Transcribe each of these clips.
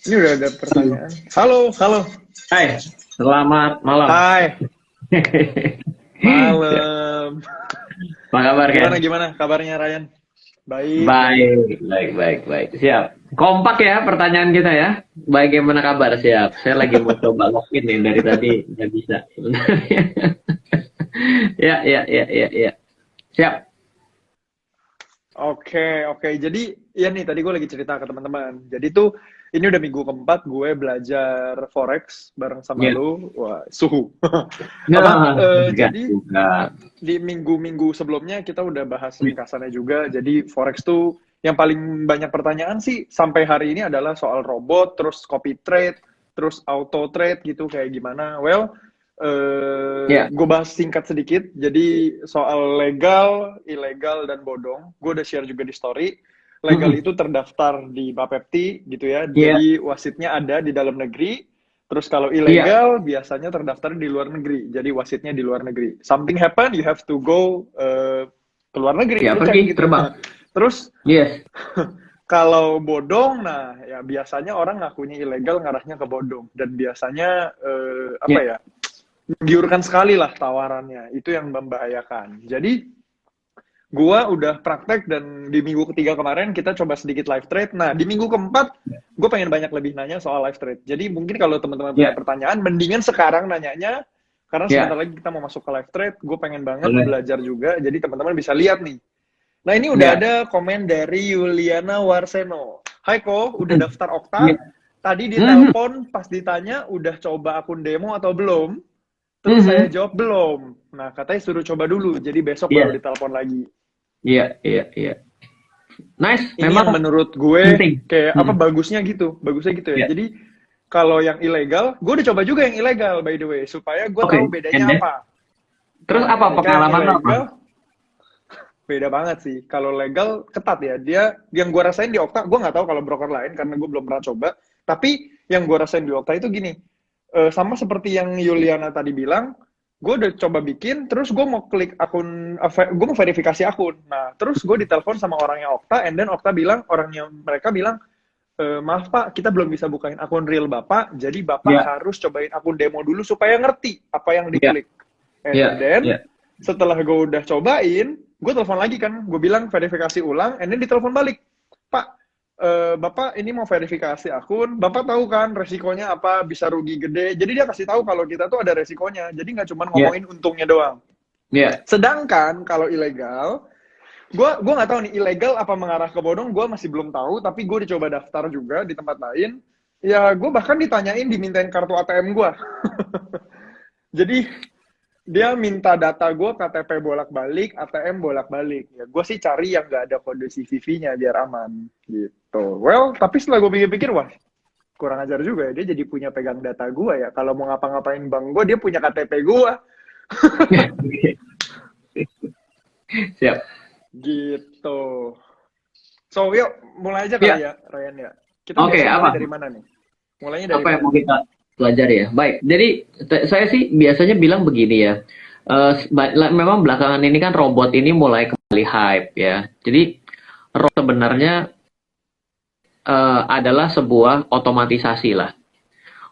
Ini udah ada pertanyaan. Halo, halo. Hai, selamat malam. Hai, Siap. malam. Apa kabar, Ken? Gimana kabarnya Ryan? Baik, baik. Baik, baik, baik, baik. Siap. Kompak ya pertanyaan kita ya. Bagaimana kabar? Siap. Saya lagi mau coba login nih dari tadi nggak bisa sebenarnya. Ya, ya, ya, ya, ya. Siap. Oke, oke. Jadi, ya nih tadi gue lagi cerita ke teman-teman. Jadi tuh, ini udah minggu keempat gue belajar Forex bareng sama Ya. lu. Wah, suhu. Apa? Nah, enggak Jadi, juga. di minggu-minggu sebelumnya kita udah bahas ringkasannya juga. Jadi, Forex tuh yang paling banyak pertanyaan sih sampai hari ini adalah soal robot, terus copy trade, terus auto trade gitu kayak gimana. Well, Ya. gue bahas singkat sedikit. Jadi soal legal, ilegal, dan bodong, gue udah share juga di story. Legal Mm-mm. itu terdaftar di Bapepti gitu ya. Iya, Jadi wasitnya ada di dalam negeri. Terus kalau iya. ilegal biasanya terdaftar di luar negeri. Jadi wasitnya di luar negeri. Something happen, you have to go ke luar negeri, Ya, lu cek pergi gitu. terbang. Terus Yes. kalau bodong, nah ya biasanya orang ngakunya ilegal ngarahnya ke bodong. Dan biasanya apa Ya. ya? Menggiurkan sekali lah tawarannya, itu yang membahayakan. Jadi gua udah praktek dan di minggu ketiga kemarin kita coba sedikit live trade. Nah di minggu keempat gue pengen banyak lebih nanya soal live trade. Jadi mungkin kalau teman-teman punya Ya. pertanyaan, mendingan sekarang nanyanya karena sebentar Ya. lagi kita mau masuk ke live trade. Gue pengen banget Boleh. belajar juga. Jadi teman-teman bisa lihat nih. Nah ini udah Ya. ada komen dari Yuliana Warseno. Hai Ko, udah daftar Ya. Okta? Tadi Mhm. ditelepon pas ditanya udah coba akun demo atau belum? Terus saya Mhm. jawab belum. Nah, katanya suruh coba dulu. Jadi besok baru Iya, ditelepon lagi. iya, iya, iya. Nice, Ini yang memang menurut gue penting. kayak apa Mhm. bagusnya gitu. Bagusnya gitu ya. Iya. Jadi kalau yang ilegal, gue udah coba juga yang ilegal by the way. Supaya gue Oke, tahu and bedanya then apa. terus Nah, apa ketika yang pengalaman lo apa? ilegal, beda banget sih. Kalau legal, ketat ya. Dia, yang gue rasain di Okta, gue nggak tahu kalau broker lain karena gue belum pernah coba. Tapi yang gue rasain di Okta itu gini. Sama seperti yang Yuliana tadi bilang, gue udah coba bikin, terus gue mau klik akun, gue mau verifikasi akun. Nah, terus gue ditelepon sama orangnya Okta, and then Okta bilang, mereka bilang, maaf Pak, kita belum bisa bukain akun real Bapak, jadi Bapak Iya, harus cobain akun demo dulu supaya ngerti apa yang iya, diklik. iya, And then, iya, setelah gue udah cobain, gue telepon lagi kan, gue bilang verifikasi ulang, and then ditelepon balik. Pak, Bapak ini mau verifikasi akun, Bapak tahu kan resikonya apa, bisa rugi gede. Jadi dia kasih tahu kalau kita tuh ada resikonya. Jadi nggak cuma iya, ngomongin untungnya doang. iya. Sedangkan kalau ilegal, gue nggak tahu nih ilegal apa mengarah ke bodong, gue masih belum tahu. Tapi gue dicoba daftar juga di tempat lain. Ya gue bahkan ditanyain, dimintain kartu ATM gue. Jadi dia minta data gue, KTP bolak-balik, ATM bolak-balik. Ya gue sih cari yang nggak ada kode CVV-nya biar aman gitu. Well, tapi setelah gue pikir-pikir, wah kurang ajar juga ya. Dia jadi punya pegang data gue ya. Kalau mau ngapa-ngapain bank gue, dia punya KTP gue. Siap. Gitu. So, yuk mulai aja Iya. kali ya, Ryan ya. Kita Oke, biasa mulai apa? dari mana nih? Mulainya dari Apa yang mana mau nih? kita pelajari ya? Baik. Jadi saya sih biasanya bilang begini ya. Memang belakangan ini kan robot ini mulai kembali hype ya. Jadi robot sebenarnya adalah sebuah otomatisasi lah.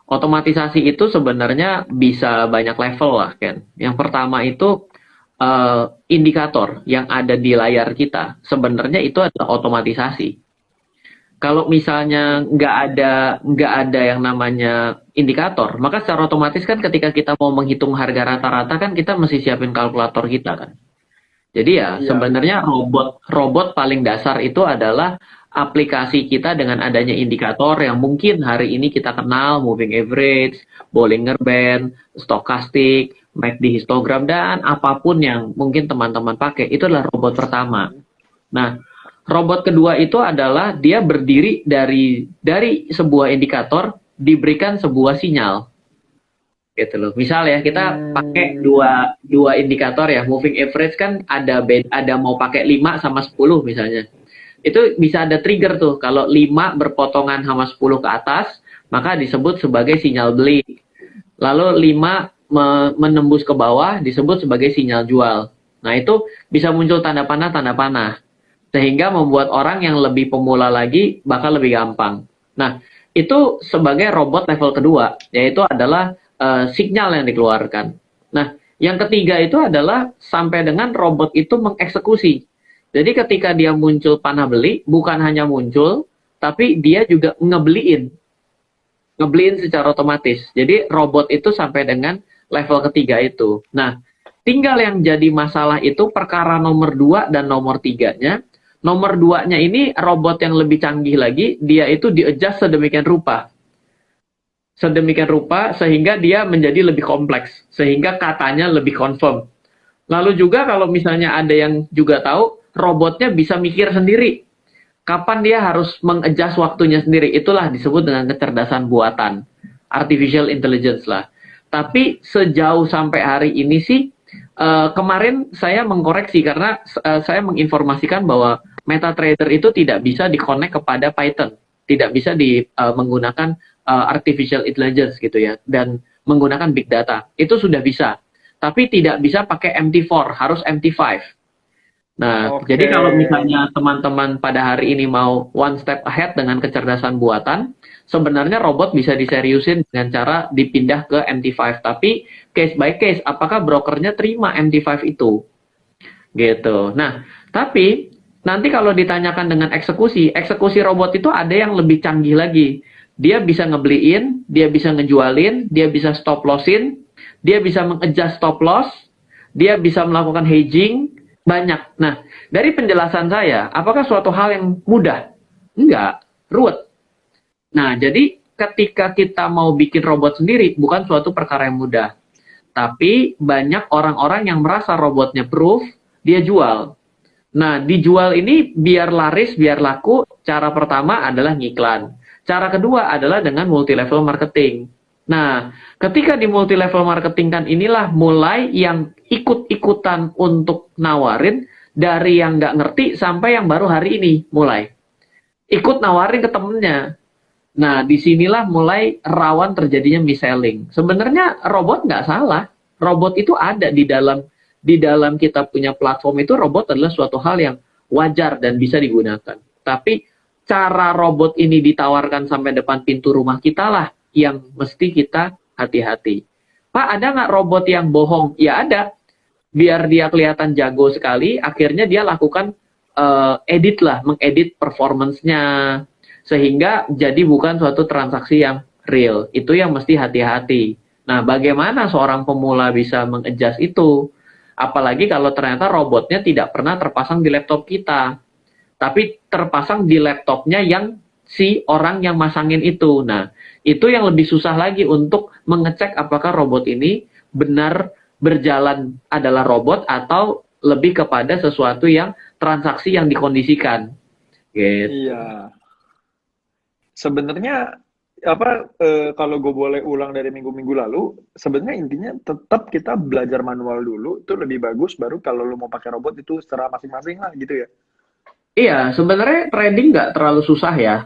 Otomatisasi itu sebenarnya bisa banyak level lah, Ken. Yang pertama itu indikator yang ada di layar kita. Sebenarnya itu adalah otomatisasi. Kalau misalnya nggak ada yang namanya indikator, maka secara otomatis kan ketika kita mau menghitung harga rata-rata kan kita mesti siapin kalkulator kita kan. Jadi ya Iya. sebenarnya robot paling dasar itu adalah aplikasi kita dengan adanya indikator yang mungkin hari ini kita kenal moving average, Bollinger Band, stokastik, MACD histogram dan apapun yang mungkin teman-teman pakai itu adalah robot pertama. Nah, robot kedua itu adalah dia berdiri dari sebuah indikator diberikan sebuah sinyal gitu loh. Misal ya kita pakai Hmm, dua indikator ya, moving average kan ada mau pakai 5 sama 10 misalnya. Itu bisa ada trigger tuh. Kalau 5 berpotongan sama 10 ke atas, maka disebut sebagai sinyal beli. Lalu 5 menembus ke bawah disebut sebagai sinyal jual. Nah, itu bisa muncul tanda panah sehingga membuat orang yang lebih pemula lagi bakal lebih gampang. Nah, itu sebagai robot level kedua, yaitu adalah sinyal yang dikeluarkan. Nah, yang ketiga itu adalah sampai dengan robot itu mengeksekusi. Jadi ketika dia muncul panah beli, bukan hanya muncul, tapi dia juga ngebeliin secara otomatis. Jadi robot itu sampai dengan level ketiga itu. Nah, tinggal yang jadi masalah itu perkara nomor 2 dan nomor 3-nya. Nomor 2-nya ini robot yang lebih canggih lagi, dia itu di-adjust sedemikian rupa. Sedemikian rupa sehingga dia menjadi lebih kompleks, sehingga katanya lebih confirm. Lalu juga kalau misalnya ada yang juga tahu, robotnya bisa mikir sendiri. Kapan dia harus mengadjust waktunya sendiri, itulah disebut dengan kecerdasan buatan, artificial intelligence lah. Tapi sejauh sampai hari ini sih, kemarin saya mengkoreksi karena saya menginformasikan bahwa MetaTrader itu tidak bisa di-connect kepada Python, tidak bisa menggunakan artificial intelligence gitu ya, dan menggunakan big data. Itu sudah bisa, tapi tidak bisa pakai MT4, harus MT5. Nah, jadi kalau misalnya teman-teman pada hari ini mau one step ahead dengan kecerdasan buatan, sebenarnya robot bisa diseriusin dengan cara dipindah ke MT5. Tapi case by case, apakah brokernya terima MT5 itu? Gitu. Nah, tapi nanti kalau ditanyakan dengan eksekusi, eksekusi robot itu ada yang lebih canggih lagi. Dia bisa ngebeliin, dia bisa ngejualin, dia bisa stop lossin, dia bisa mengadjust stop loss, dia bisa melakukan hedging, banyak. Nah, dari penjelasan saya, apakah suatu hal yang mudah? Enggak, ruwet. Nah, jadi ketika kita mau bikin robot sendiri, bukan suatu perkara yang mudah. Tapi banyak orang-orang yang merasa robotnya proof, dia jual. Nah, dijual ini biar laris, biar laku, cara pertama adalah ngiklan. Cara kedua adalah dengan multi-level marketing. Nah, ketika di multi-level marketing kan inilah mulai yang ikut-ikutan untuk nawarin dari yang nggak ngerti sampai yang baru hari ini mulai. Ikut nawarin ke temennya. Nah, disinilah mulai rawan terjadinya mis-selling. Sebenarnya robot nggak salah. Robot itu ada di dalam kita punya platform itu, robot adalah suatu hal yang wajar dan bisa digunakan. Tapi cara robot ini ditawarkan sampai depan pintu rumah kita lah yang mesti kita hati-hati. Pak, ada nggak robot yang bohong? Ya ada. Biar dia kelihatan jago sekali, akhirnya dia lakukan edit lah, mengedit performance-nya. Sehingga jadi bukan suatu transaksi yang real. Itu yang mesti hati-hati. Nah, bagaimana seorang pemula bisa mengadjust itu? Apalagi kalau ternyata robotnya tidak pernah terpasang di laptop kita. Tapi terpasang di laptopnya yang si orang yang masangin itu. Nah, itu yang lebih susah lagi untuk mengecek apakah robot ini benar berjalan adalah robot atau lebih kepada sesuatu yang transaksi yang dikondisikan. Gitu. Iya. Sebenarnya kalau gue boleh ulang dari minggu-minggu lalu, sebenarnya intinya tetap kita belajar manual dulu, itu lebih bagus, baru kalau lo mau pakai robot itu secara masing-masing lah gitu ya. Iya, sebenarnya trading nggak terlalu susah ya.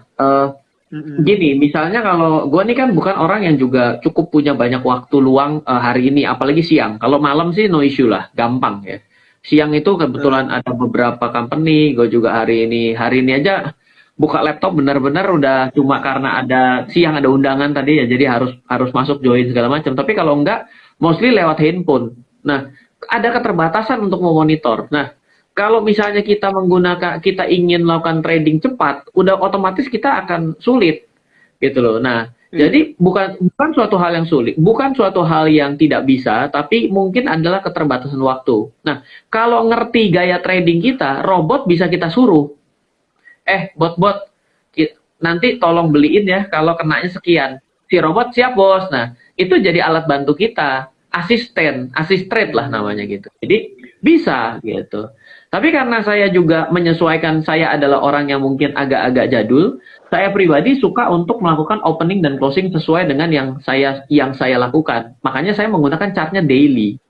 Gini, misalnya kalau gue nih kan bukan orang yang juga cukup punya banyak waktu luang hari ini, apalagi siang. Kalau malam sih no issue lah, gampang ya. Siang itu kebetulan ada beberapa company, gue juga hari ini aja buka laptop benar-benar udah cuma karena ada siang ada undangan tadi ya, jadi harus masuk join segala macam. Tapi kalau enggak, mostly lewat handphone. Nah, ada keterbatasan untuk memonitor. Nah, kalau misalnya kita ingin melakukan trading cepat, udah otomatis kita akan sulit, gitu loh. Nah, jadi bukan suatu hal yang sulit, bukan suatu hal yang tidak bisa, tapi mungkin adalah keterbatasan waktu. Nah, kalau ngerti gaya trading kita, robot bisa kita suruh, bot, nanti tolong beliin ya, kalau kenanya sekian. Si robot siap bos. Nah, itu jadi alat bantu kita, assist trade lah namanya gitu. Jadi bisa gitu. Tapi karena saya juga menyesuaikan, saya adalah orang yang mungkin agak-agak jadul, saya pribadi suka untuk melakukan opening dan closing sesuai dengan yang saya lakukan. Makanya saya menggunakan chartnya daily.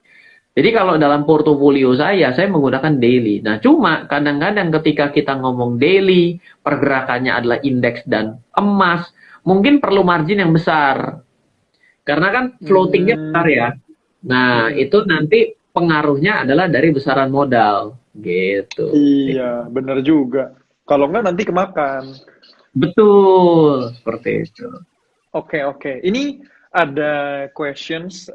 Jadi kalau dalam portofolio saya menggunakan daily. Nah, cuma kadang-kadang ketika kita ngomong daily, pergerakannya adalah indeks dan emas, mungkin perlu margin yang besar. Karena kan floatingnya besar ya. Nah, itu nanti pengaruhnya adalah dari besaran modal. Gitu. Iya, benar juga. Kalau enggak nanti kemakan. Betul, seperti itu. Oke, oke. Ini ada questions,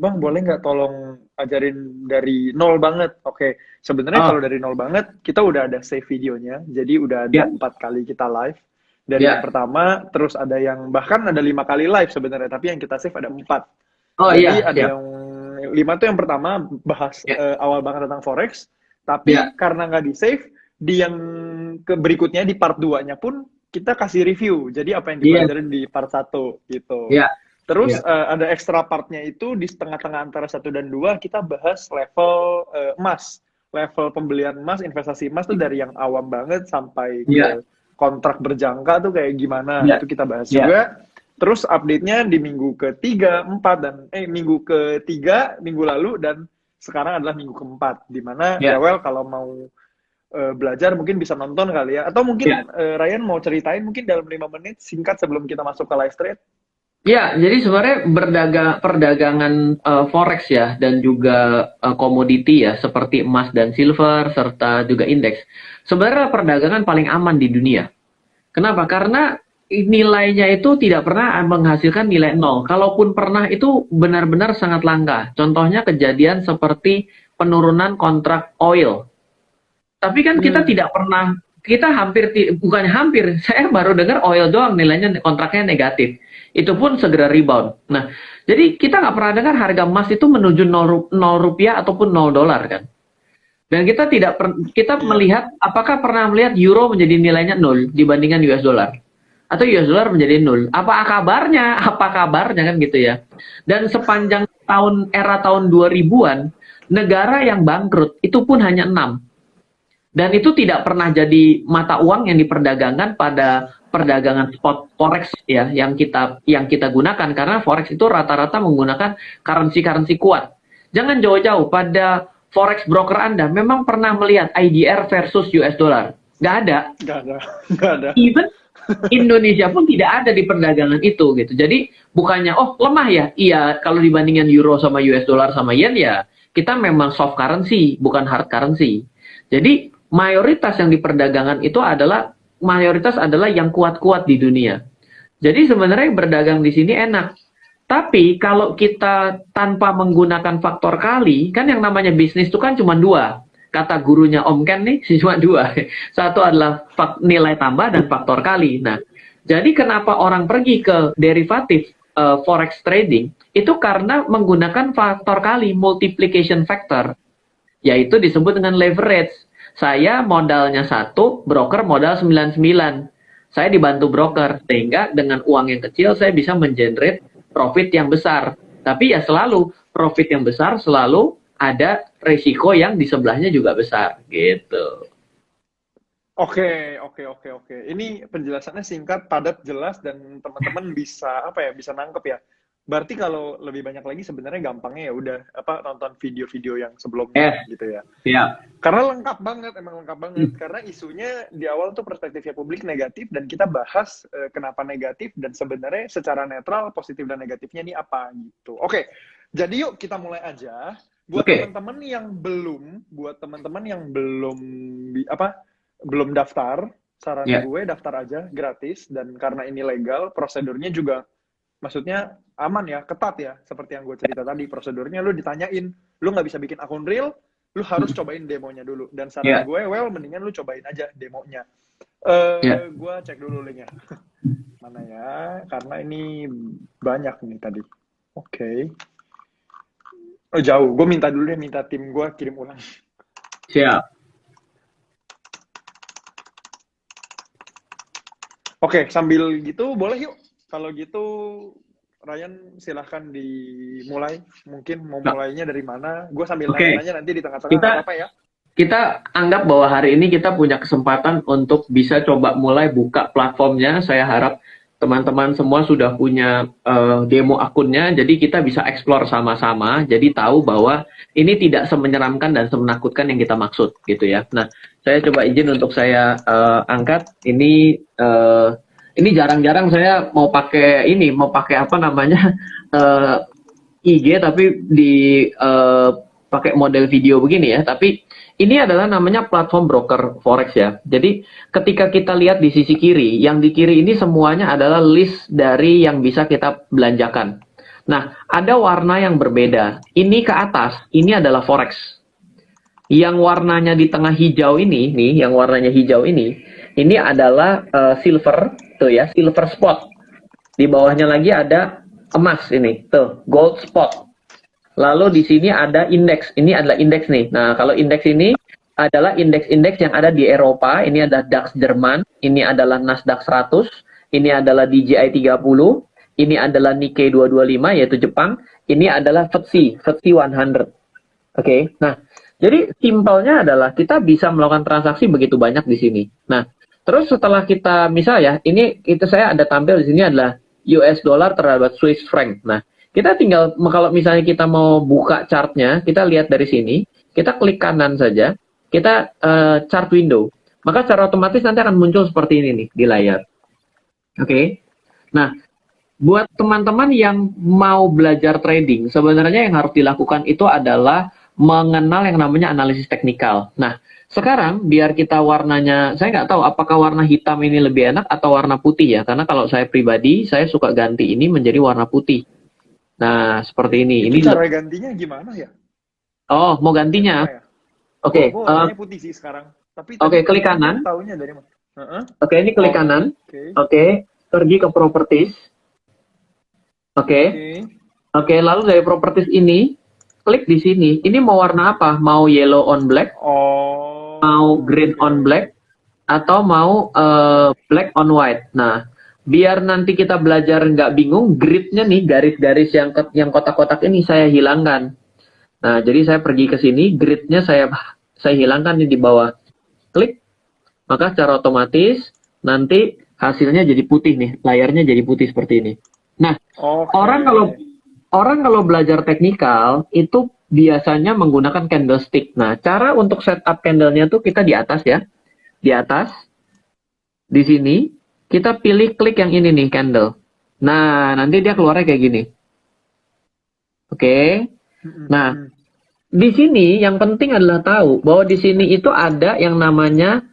Bang, boleh nggak tolong ajarin dari nol banget? Oke, sebenarnya kalau Oh, dari nol banget, kita udah ada save videonya, jadi udah ada ya, 4 kali kita live. Dari yang ya. pertama, terus ada yang bahkan ada 5 kali live sebenarnya, tapi yang kita save ada 4. Oh Jadi iya, ada siap. yang 5 tuh yang pertama bahas Ya, awal banget tentang forex, ya, tapi karena nggak di save, di yang ke berikutnya di part 2-nya pun kita kasih review. Jadi apa yang iya, dipelajarin di part 1 gitu. ya, Terus ya, ada extra partnya itu di setengah-tengah antara 1 dan 2 kita bahas level emas. Level pembelian emas, investasi emas tuh dari yang awam banget sampai ya, ke kontrak berjangka tuh kayak gimana. ya, Itu kita bahas ya, juga. Terus update-nya di minggu ketiga, empat, dan minggu ketiga, minggu lalu, dan sekarang adalah minggu keempat. Di mana ya ya, well kalau mau belajar mungkin bisa nonton kali ya. Atau mungkin ya. Ryan mau ceritain mungkin dalam 5 menit singkat sebelum kita masuk ke live trade. Ya, jadi sebenarnya perdagangan forex ya dan juga komoditi ya seperti emas dan silver serta juga indeks. Sebenarnya perdagangan paling aman di dunia. Kenapa? Karena nilainya itu tidak pernah menghasilkan nilai nol. Kalaupun pernah itu benar-benar sangat langka. Contohnya kejadian seperti penurunan kontrak oil. Tapi kan kita Hmm, tidak pernah, kita hampir, bukan hampir, saya baru dengar oil doang nilainya kontraknya negatif. Itu pun segera rebound. Nah, jadi kita nggak pernah dengar harga emas itu menuju 0 rupiah ataupun 0 dolar kan. Dan kita tidak kita iya. melihat apakah pernah melihat euro menjadi nilainya 0 dibandingkan US dollar atau US dollar menjadi 0. Apa kabarnya? Apa kabarnya kan gitu ya. Dan sepanjang tahun 2000-an negara yang bangkrut itu pun hanya 6. Dan itu tidak pernah jadi mata uang yang diperdagangkan pada perdagangan spot forex ya yang kita gunakan karena forex itu rata-rata menggunakan currency kuat. Jangan jauh-jauh pada forex broker Anda memang pernah melihat IDR versus US dollar. Nggak ada. Nggak ada. Nggak ada. Even Indonesia pun tidak ada di perdagangan itu gitu. Jadi bukannya oh lemah ya. Iya, kalau dibandingkan euro sama US dollar sama yen ya kita memang soft currency, bukan hard currency. Jadi mayoritas yang diperdagangkan itu mayoritas adalah yang kuat-kuat di dunia. Jadi sebenarnya berdagang di sini enak. Tapi kalau kita tanpa menggunakan faktor kali, kan yang namanya bisnis itu kan cuma dua. Kata gurunya Om Ken nih, cuma dua. Satu adalah nilai tambah dan faktor kali. Nah, jadi kenapa orang pergi ke derivatif forex trading? Itu karena menggunakan faktor kali, multiplication factor, yaitu disebut dengan leverage. Saya modalnya 1, broker modal 99. Saya dibantu broker, sehingga dengan uang yang kecil saya bisa mengenerate profit yang besar. Tapi ya selalu, profit yang besar selalu ada resiko yang di sebelahnya juga besar, gitu. Oke, oke, oke, oke. Ini penjelasannya singkat, padat, jelas, dan teman-teman bisa apa ya? Bisa nangkep ya. Berarti kalau lebih banyak lagi sebenarnya gampangnya ya udah apa nonton video-video yang sebelumnya Eh, gitu ya. ya, Karena lengkap banget, emang lengkap banget. Karena isunya di awal tuh perspektifnya publik negatif dan kita bahas kenapa negatif dan sebenarnya secara netral positif dan negatifnya ini apa gitu. Oke, jadi yuk kita mulai aja. Buat oke, teman-teman yang belum, buat teman-teman yang belum apa belum daftar, saran ya, gue daftar aja gratis dan karena ini legal, prosedurnya juga maksudnya aman ya, ketat ya. Seperti yang gue cerita tadi, prosedurnya lu ditanyain, lu nggak bisa bikin akun real, lu harus cobain demonya dulu. Dan saran ya, gue, well, mendingan lu cobain aja demonya. ya. Gue cek dulu linknya. Mana ya? Karena ini banyak nih tadi. Oke. Oh, jauh. Gue minta dulu deh, minta tim gue kirim ulang. Siap. Oke, sambil gitu boleh yuk. Kalau gitu Ryan silahkan dimulai. Mungkin mau Nah, mulainya dari mana? Gue sambil oke, nanya-nanya nanti di tengah-tengah kita nggak apa-apa ya. kita anggap bahwa hari ini kita punya kesempatan untuk bisa coba mulai buka platformnya. Saya harap teman-teman semua sudah punya demo akunnya, jadi kita bisa explore sama-sama. Jadi tahu bahwa ini tidak semenyeramkan dan semenakutkan yang kita maksud, gitu ya. Nah, saya coba izin untuk saya angkat. Ini jarang-jarang saya mau pakai apa namanya IG, tapi di pakai model video begini ya, tapi ini adalah namanya platform broker forex ya. Jadi ketika kita lihat di sisi kiri, yang di kiri ini semuanya adalah list dari yang bisa kita belanjakan. Nah, ada warna yang berbeda. Ini ke atas, ini adalah forex. Yang warnanya di tengah hijau ini, nih, yang warnanya hijau ini adalah silver, tuh ya, silver spot. Di bawahnya lagi ada emas ini, tuh, gold spot. Lalu di sini ada indeks. Ini adalah indeks nih. Nah, kalau indeks ini adalah indeks-indeks yang ada di Eropa. Ini ada DAX Jerman. Ini adalah Nasdaq 100. Ini adalah DJI 30. Ini adalah Nikkei 225, yaitu Jepang. Ini adalah FTSE 100. Oke. Nah, jadi simpelnya adalah kita bisa melakukan transaksi begitu banyak di sini. Nah, terus setelah kita, misalnya, ini itu saya ada tampil di sini adalah US dollar terhadap Swiss franc. Nah, kita tinggal, kalau misalnya kita mau buka chartnya, kita lihat dari sini, kita klik kanan saja, kita chart window. Maka secara otomatis nanti akan muncul seperti ini nih di layar. Oke. Nah, buat teman-teman yang mau belajar trading, sebenarnya yang harus dilakukan itu adalah mengenal yang namanya analisis teknikal. Nah, sekarang biar kita warnanya, saya nggak tahu apakah warna hitam ini lebih enak atau warna putih ya, karena kalau saya pribadi, saya suka ganti ini menjadi warna putih. Nah, seperti ini. Ini cara gantinya gimana ya? Oh, mau gantinya? Ya? Oke. Warnanya putih sih sekarang. Oke, klik kanan. Tahunya dari mana? Oke, ini klik kanan. Oke, pergi ke properties. Oke, lalu dari properties ini, klik di sini. Ini mau warna apa? Mau yellow on black? Mau green on black? Atau mau black on white? Nah, biar nanti kita belajar nggak bingung, gridnya nih, garis-garis yang kotak-kotak ini saya hilangkan. Nah, jadi saya pergi ke sini, gridnya saya hilangkan nih di bawah. Klik, maka secara otomatis nanti hasilnya jadi putih nih, layarnya jadi putih seperti ini. Nah, orang kalau belajar teknikal itu biasanya menggunakan candlestick. Nah, cara untuk setup candlenya tuh kita di atas ya, di atas, di sini. Kita pilih klik yang ini nih, candle. Nah, nanti dia keluarnya kayak gini. Oke. Nah, di sini yang penting adalah tahu bahwa di sini itu ada yang namanya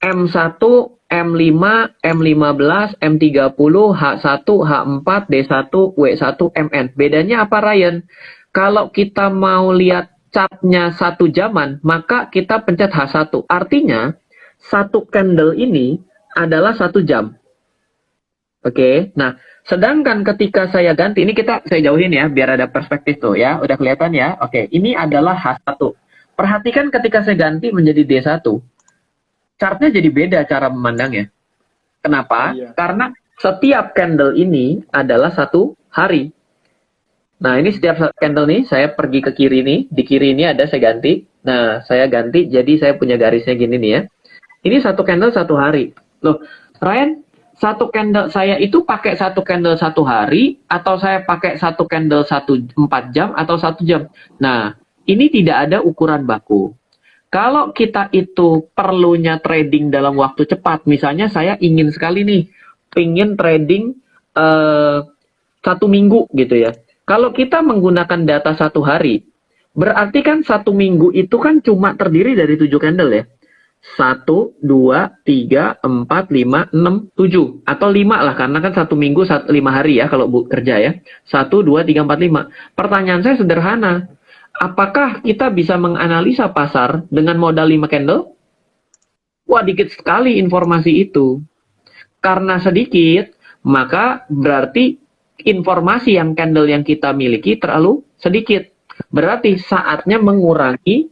M1, M5, M15, M30, H1, H4, D1, W1, MN. Bedanya apa, Ryan? Kalau kita mau lihat chartnya 1 jaman, maka kita pencet H1. Artinya, satu candle ini adalah 1 jam. Oke, nah sedangkan ketika saya ganti, ini saya jauhin ya, biar ada perspektif tuh ya, udah kelihatan ya. Oke, ini adalah H1. Perhatikan ketika saya ganti menjadi D1, chartnya jadi beda cara memandangnya. Kenapa? Karena setiap candle ini adalah 1 hari. Nah, ini setiap candle nih, saya pergi ke kiri nih, di kiri ini ada saya ganti. Nah, saya ganti, jadi saya punya garisnya gini nih ya. Ini 1 candle 1 hari. Loh, Ryan, 1 candle saya itu pakai 1 candle 1 hari, atau saya pakai 1 candle 4 jam, atau 1 jam. Nah, ini tidak ada ukuran baku. Kalau kita itu perlunya trading dalam waktu cepat, misalnya saya ingin sekali nih, ingin trading 1 minggu gitu ya. Kalau kita menggunakan data 1 hari, berarti kan 1 minggu itu kan cuma terdiri dari 7 candle ya. 1, 2, 3, 4, 5, 6, 7. Atau 5 lah, karena kan 1 minggu 5 hari ya kalau kerja ya. 1, 2, 3, 4, 5. Pertanyaan saya sederhana. Apakah kita bisa menganalisa pasar dengan modal 5 candle? Wah, dikit sekali informasi itu. Karena sedikit, maka berarti informasi yang candle yang kita miliki terlalu sedikit. Berarti saatnya mengurangi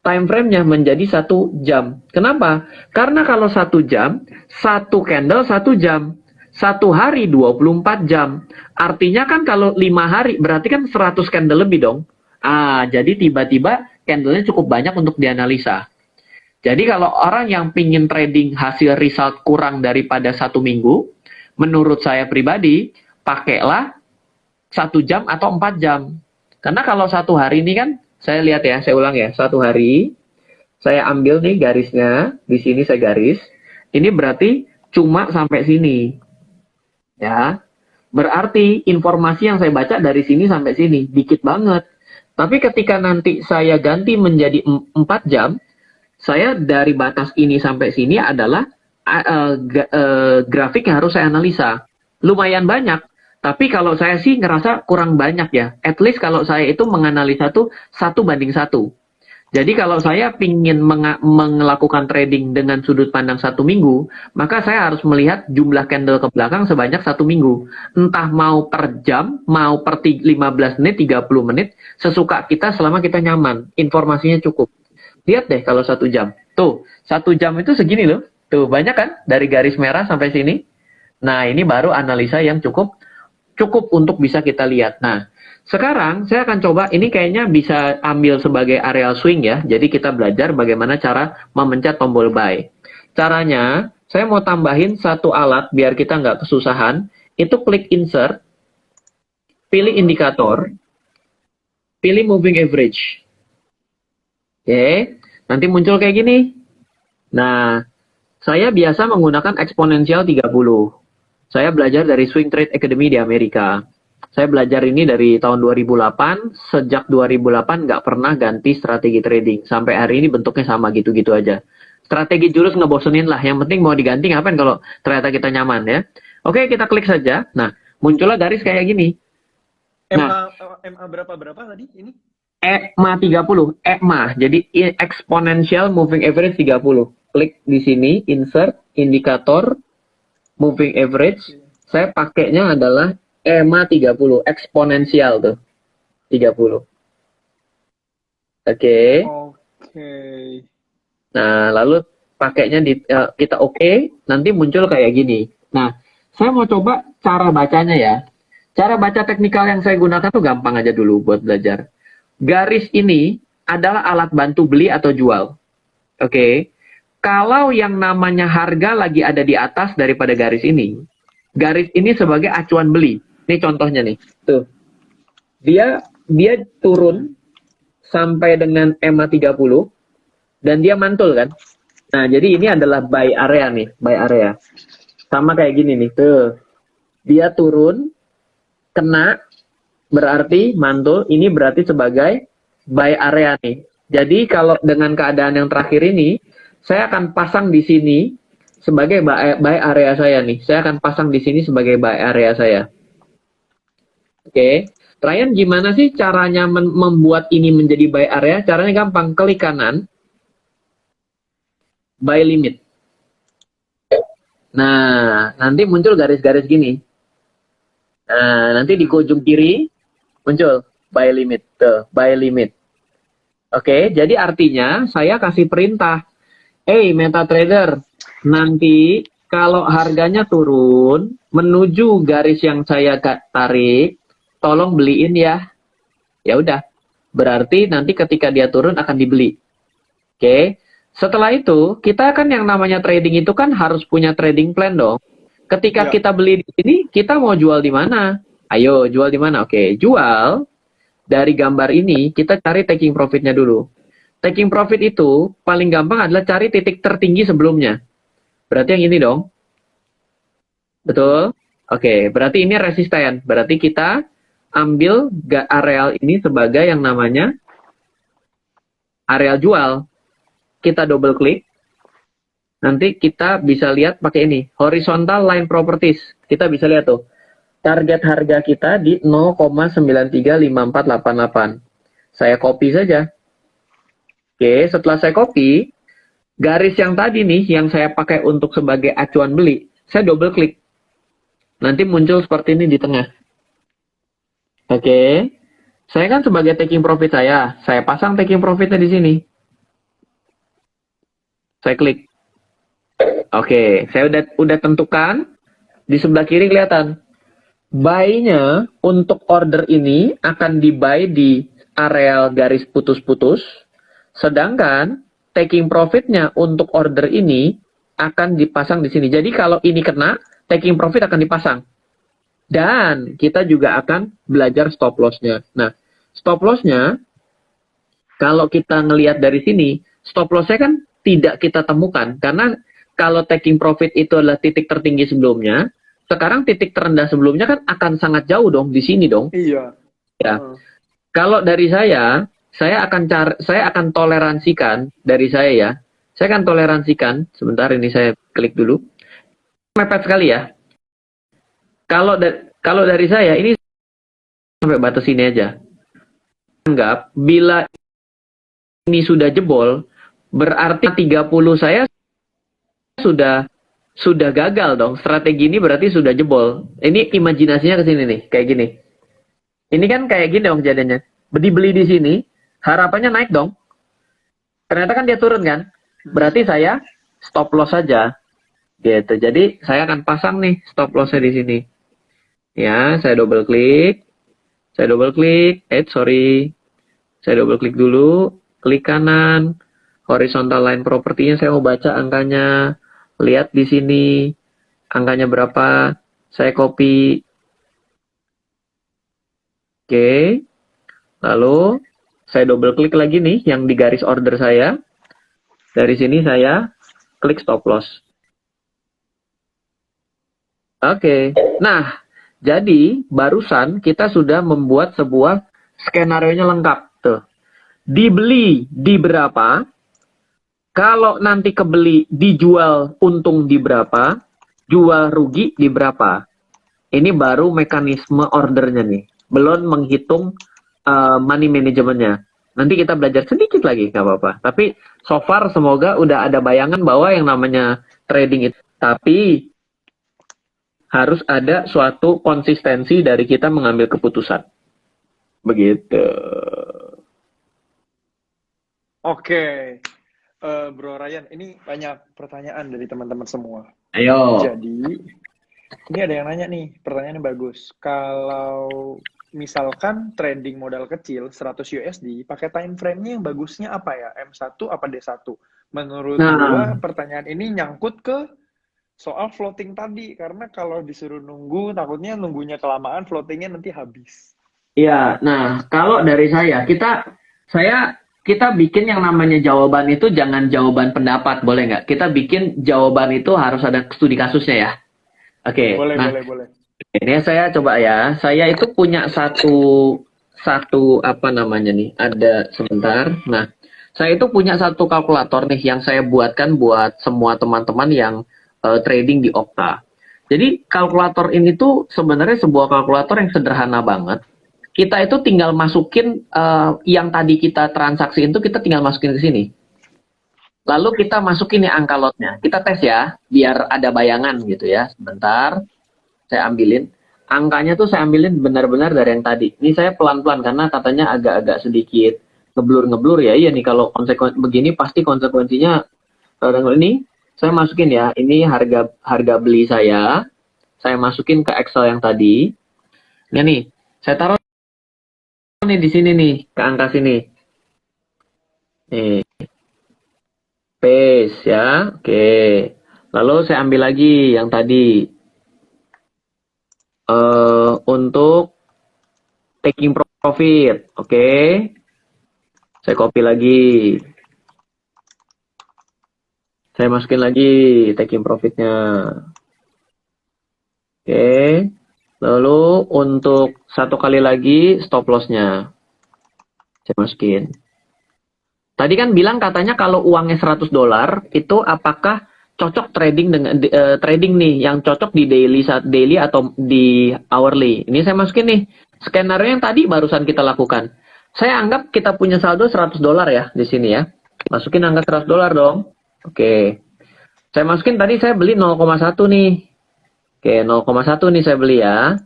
time frame-nya menjadi 1 jam. Kenapa? Karena kalau 1 jam, 1 candle 1 jam. 1 hari 24 jam. Artinya kan kalau 5 hari, berarti kan 100 candle lebih dong. Jadi tiba-tiba candle-nya cukup banyak untuk dianalisa. Jadi kalau orang yang pingin trading hasil result kurang daripada 1 minggu, menurut saya pribadi, pakailah 1 jam atau 4 jam. Karena kalau 1 hari ini kan, saya lihat ya, saya ulang ya, 1 hari, saya ambil nih garisnya, di sini saya garis, ini berarti cuma sampai sini. Ya, berarti informasi yang saya baca dari sini sampai sini, dikit banget. Tapi ketika nanti saya ganti menjadi 4 jam, saya dari batas ini sampai sini adalah grafik yang harus saya analisa. Lumayan banyak, tapi kalau saya sih ngerasa kurang banyak ya. At least kalau saya itu menganalisa tuh 1:1. Jadi kalau saya ingin melakukan trading dengan sudut pandang 1 minggu, maka saya harus melihat jumlah candle ke belakang sebanyak 1 minggu. Entah mau per jam, mau per 15 menit, 30 menit, sesuka kita selama kita nyaman. Informasinya cukup. Lihat deh kalau 1 jam. Tuh, 1 jam itu segini loh. Tuh, banyak kan? Dari garis merah sampai sini. Nah, ini baru analisa yang cukup untuk bisa kita lihat. Nah, sekarang saya akan coba, ini kayaknya bisa ambil sebagai area swing ya. Jadi kita belajar bagaimana cara memencet tombol buy. Caranya, saya mau tambahin satu alat biar kita nggak kesusahan. Itu klik insert, pilih indikator, pilih moving average. Oke, nanti muncul kayak gini. Nah, saya biasa menggunakan eksponensial 30. Saya belajar dari Swing Trade Academy di Amerika. Saya belajar ini dari tahun 2008, sejak 2008 nggak pernah ganti strategi trading. Sampai hari ini bentuknya sama gitu-gitu aja. Strategi jurus ngebosenin lah, yang penting mau diganti ngapain kalau ternyata kita nyaman ya. Oke, kita klik saja. Nah, muncullah garis kayak gini. MA berapa tadi ini? EMA 30, EMA, jadi Exponential Moving Average 30. Klik di sini, insert, indikator, moving average. Saya pakainya adalah EMA 30, eksponensial tuh. 30. Oke. Nah, lalu pakainya kita oke, nanti muncul kayak gini. Nah, saya mau coba cara bacanya ya. Cara baca teknikal yang saya gunakan tuh gampang aja dulu buat belajar. Garis ini adalah alat bantu beli atau jual. Oke. Kalau yang namanya harga lagi ada di atas daripada garis ini sebagai acuan beli. Ini contohnya nih. Tuh. Dia turun sampai dengan EMA 30 dan dia mantul kan. Nah, jadi ini adalah buy area nih, buy area. Sama kayak gini nih, tuh. Dia turun, kena, berarti mantul, ini berarti sebagai buy area nih. Jadi kalau dengan keadaan yang terakhir ini, saya akan pasang di sini sebagai buy area saya nih. Saya akan pasang di sini sebagai buy area saya. Oke. Ryan, gimana sih caranya membuat ini menjadi buy area? Caranya gampang. Klik kanan. Buy limit. Nah, nanti muncul garis-garis gini. Nah, nanti di ujung kiri muncul buy limit. Tuh, buy limit. Oke, jadi artinya saya kasih perintah. MetaTrader, nanti kalau harganya turun menuju garis yang saya tarik, tolong beliin ya. Ya udah, berarti nanti ketika dia turun akan dibeli. Oke, setelah itu kita kan yang namanya trading itu kan harus punya trading plan dong. Ketika kita beli di sini, kita mau jual di mana? Ayo, jual di mana? Oke, jual dari gambar ini kita cari taking profitnya dulu. Taking profit itu paling gampang adalah cari titik tertinggi sebelumnya. Berarti yang ini dong. Betul? Oke, berarti ini resisten. Berarti kita ambil areal ini sebagai yang namanya areal jual. Kita double klik. Nanti kita bisa lihat pakai ini. Horizontal line properties. Kita bisa lihat tuh. Target harga kita di 0,935488. Saya copy saja. Oke, setelah saya copy, garis yang tadi nih, yang saya pakai untuk sebagai acuan beli, saya double klik. Nanti muncul seperti ini di tengah. Oke, saya kan sebagai taking profit saya pasang taking profitnya di sini. Saya klik. Oke, saya udah tentukan. Di sebelah kiri kelihatan. Buy-nya untuk order ini akan di-buy di areal garis putus-putus. Sedangkan taking profit-nya untuk order ini akan dipasang di sini. Jadi kalau ini kena, taking profit akan dipasang. Dan kita juga akan belajar stop loss-nya. Nah, stop loss-nya, kalau kita ngelihat dari sini, stop loss-nya kan tidak kita temukan. Karena kalau taking profit itu adalah titik tertinggi sebelumnya, sekarang titik terendah sebelumnya kan akan sangat jauh dong, di sini dong. Iya. Ya. Kalau dari saya akan toleransikan dari saya ya. Saya akan toleransikan. Sebentar ini saya klik dulu. Mepet sekali ya. Kalau dari saya ini sampai batas ini aja. Anggap bila ini sudah jebol, berarti 30 saya sudah gagal dong. Strategi ini berarti sudah jebol. Ini imajinasinya ke sini nih, kayak gini. Ini kan kayak gini dong jadinya. Beli di sini, harapannya naik dong. Ternyata kan dia turun kan. Berarti saya stop loss saja. Gitu. Jadi saya akan pasang nih stop lossnya di sini. Ya, saya double klik. Saya double klik. Sorry. Saya double klik dulu. Klik kanan. Horizontal line propertinya saya mau baca angkanya. Lihat di sini. Angkanya berapa. Saya copy. Oke. Lalu saya double klik lagi nih yang di garis order saya. Dari sini saya klik stop loss. Oke. Nah, jadi barusan kita sudah membuat sebuah skenario-nya lengkap tuh. Dibeli di berapa? Kalau nanti kebeli dijual untung di berapa? Jual rugi di berapa? Ini baru mekanisme ordernya nih. Belum menghitung money manajemennya. Nanti kita belajar sedikit lagi, nggak apa-apa. Tapi so far semoga udah ada bayangan bahwa yang namanya trading itu. Tapi harus ada suatu konsistensi dari kita mengambil keputusan. Begitu. Oke. Bro Ryan, ini banyak pertanyaan dari teman-teman semua. Ayo. Jadi, ini ada yang nanya nih, pertanyaannya bagus. Kalau misalkan trading modal kecil 100 USD, pakai time frame-nya yang bagusnya apa ya? M1 apa D1? Menurut gua pertanyaan ini nyangkut ke soal floating tadi, karena kalau disuruh nunggu, takutnya nunggunya kelamaan, floatingnya nanti habis. Iya, nah kalau dari kita bikin yang namanya jawaban itu jangan jawaban pendapat, boleh nggak? Kita bikin jawaban itu harus ada studi kasusnya ya. Oke. Boleh. Ini saya coba ya. Saya itu punya satu apa namanya nih? Ada sebentar. Nah, saya itu punya satu kalkulator nih yang saya buatkan buat semua teman-teman yang trading di Okta. Jadi kalkulator ini tuh sebenarnya sebuah kalkulator yang sederhana banget. Kita itu tinggal masukin yang tadi kita transaksi itu kita tinggal masukin ke sini. Lalu kita masukin nih angka lotnya. Kita tes ya, biar ada bayangan gitu ya. Sebentar. Saya ambilin. Angkanya tuh saya ambilin benar-benar dari yang tadi. Ini saya pelan-pelan karena katanya agak-agak sedikit ngeblur ya. Iya nih kalau begini pasti konsekuensinya ini saya masukin ya. Ini harga beli saya. Saya masukin ke Excel yang tadi. Ini nih, saya taruh nih di sini nih, ke angka sini. Nih. Paste ya. Oke. Lalu saya ambil lagi yang tadi. Untuk taking profit, oke. Saya copy lagi. Saya masukin lagi taking profitnya. Oke. Lalu untuk satu kali lagi stop loss-nya. Saya masukin. Tadi kan bilang katanya kalau uangnya $100 itu apakah cocok trading dengan trading nih yang cocok di daily atau di hourly. Ini saya masukin nih skenario yang tadi barusan kita lakukan. Saya anggap kita punya saldo $100 ya di sini ya. Masukin angka $100 dong. Oke. Saya masukin tadi saya beli 0,1 nih. Oke, 0,1 nih saya beli ya.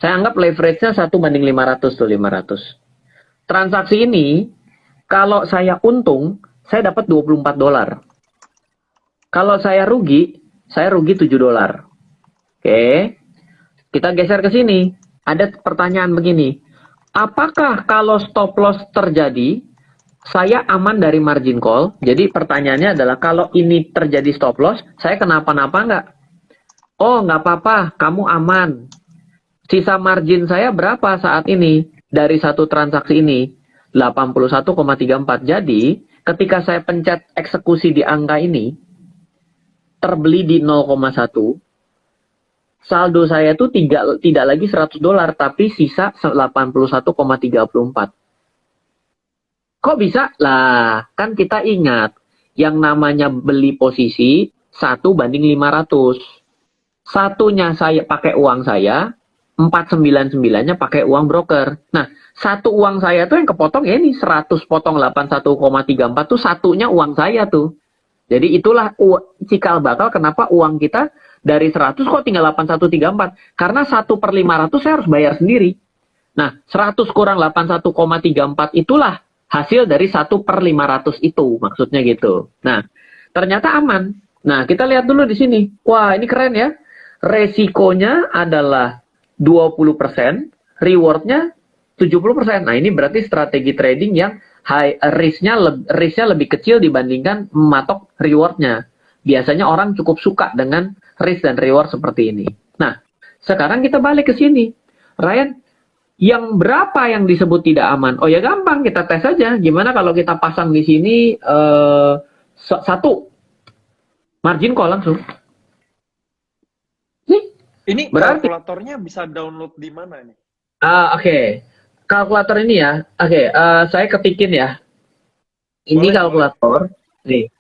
Saya anggap leverage-nya 1:500 tuh 500. Transaksi ini kalau saya untung, saya dapat $24. Kalau saya rugi $7. Oke. Kita geser ke sini. Ada pertanyaan begini. Apakah kalau stop loss terjadi, saya aman dari margin call? Jadi pertanyaannya adalah kalau ini terjadi stop loss, saya kenapa-napa nggak? Oh, nggak apa-apa, kamu aman. Sisa margin saya berapa saat ini dari satu transaksi ini? 81,34. Jadi, ketika saya pencet eksekusi di angka ini, terbeli di 0,1, saldo saya tuh tidak lagi $100, tapi sisa 81,34. Kok bisa? Lah, kan kita ingat, yang namanya beli posisi 1:500. Satunya saya pakai uang saya, 499-nya pakai uang broker. Nah, satu uang saya tuh yang kepotong ya ini 100 potong 81,34 tuh satunya uang saya tuh. Jadi itulah cikal bakal kenapa uang kita dari 100 kok tinggal 8134. Karena 1/500 saya harus bayar sendiri. Nah, 100 kurang 81,34 itulah hasil dari 1/500 itu. Maksudnya gitu. Nah, ternyata aman. Nah, kita lihat dulu di sini. Wah, ini keren ya. Resikonya adalah 20%, rewardnya 70%. Nah, ini berarti strategi trading yang high risk-nya lebih kecil dibandingkan mematok reward-nya. Biasanya orang cukup suka dengan risk dan reward seperti ini. Nah, sekarang kita balik ke sini. Ryan, yang berapa yang disebut tidak aman? Oh ya gampang, kita tes aja. Gimana kalau kita pasang di sini satu margin call langsung? Ini Berarti kalkulatornya bisa download di mana nih? Oke. Kalkulator ini ya. Oke, saya ketikin ya. Ini Boleh, kalkulator. Nih.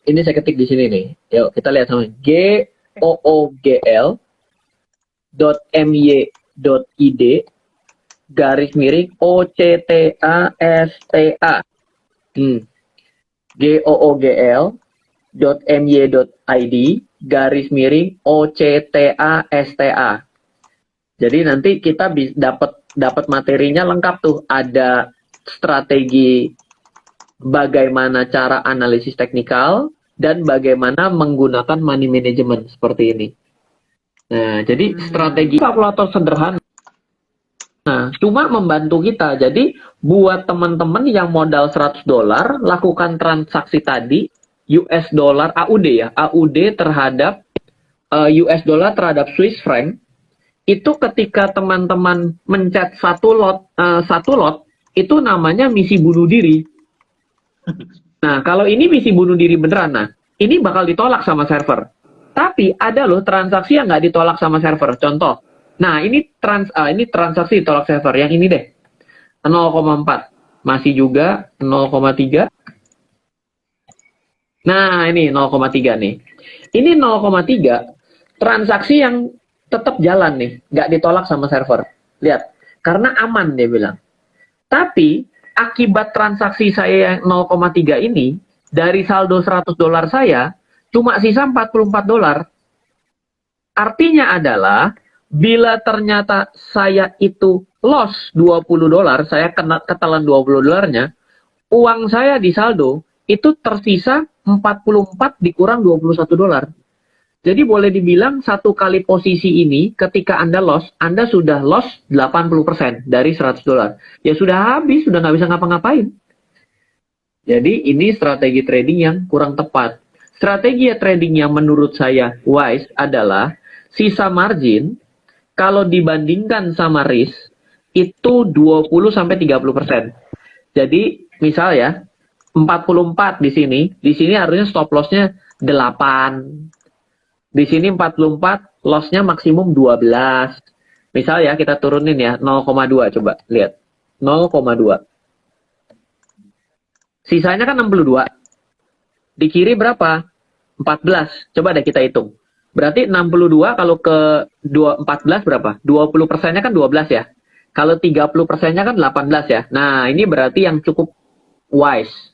Ini saya ketik di sini nih. Yuk, kita lihat sama. googl.my.id garis miring OCTASTA. googl.my.id garis miring OCTASTA. Jadi nanti kita dapat materinya lengkap tuh. Ada strategi bagaimana cara analisis teknikal dan bagaimana menggunakan money management seperti ini. Nah, jadi strategi kalkulator sederhana. Nah, cuma membantu kita. Jadi buat teman-teman yang modal $100, lakukan transaksi tadi US dollar AUD ya, AUD terhadap US dollar terhadap Swiss franc. Itu ketika teman-teman mencet satu lot itu namanya misi bunuh diri. Nah, kalau ini misi bunuh diri beneran, nah ini bakal ditolak sama server. Tapi ada loh transaksi yang nggak ditolak sama server. Contoh, nah ini transaksi ditolak server. Yang ini deh, 0,4 masih juga 0,3. Nah ini 0,3 nih. Ini 0,3 transaksi yang tetap jalan nih, nggak ditolak sama server. Lihat, karena aman dia bilang. Tapi akibat transaksi saya yang 0,3 ini, dari saldo $100 saya, cuma sisa $44. Artinya adalah, bila ternyata saya itu loss $20, saya ketelan $20-nya, uang saya di saldo, itu tersisa 44 dikurang $21. Jadi boleh dibilang satu kali posisi ini ketika Anda loss, Anda sudah loss 80% dari $100. Ya sudah habis, sudah nggak bisa ngapa-ngapain. Jadi ini strategi trading yang kurang tepat. Strategi trading yang menurut saya wise adalah sisa margin kalau dibandingkan sama risk itu 20-30%. Jadi misal ya 44 di sini harusnya stop loss-nya 8. Di sini 44, loss-nya maksimum 12. Misal ya, kita turunin ya, 0,2 coba, lihat. 0,2. Sisanya kan 62. Di kiri berapa? 14. Coba deh kita hitung. Berarti 62 kalau ke 14 berapa? 20%-nya kan 12 ya. Kalau 30%-nya kan 18 ya. Nah, ini berarti yang cukup wise.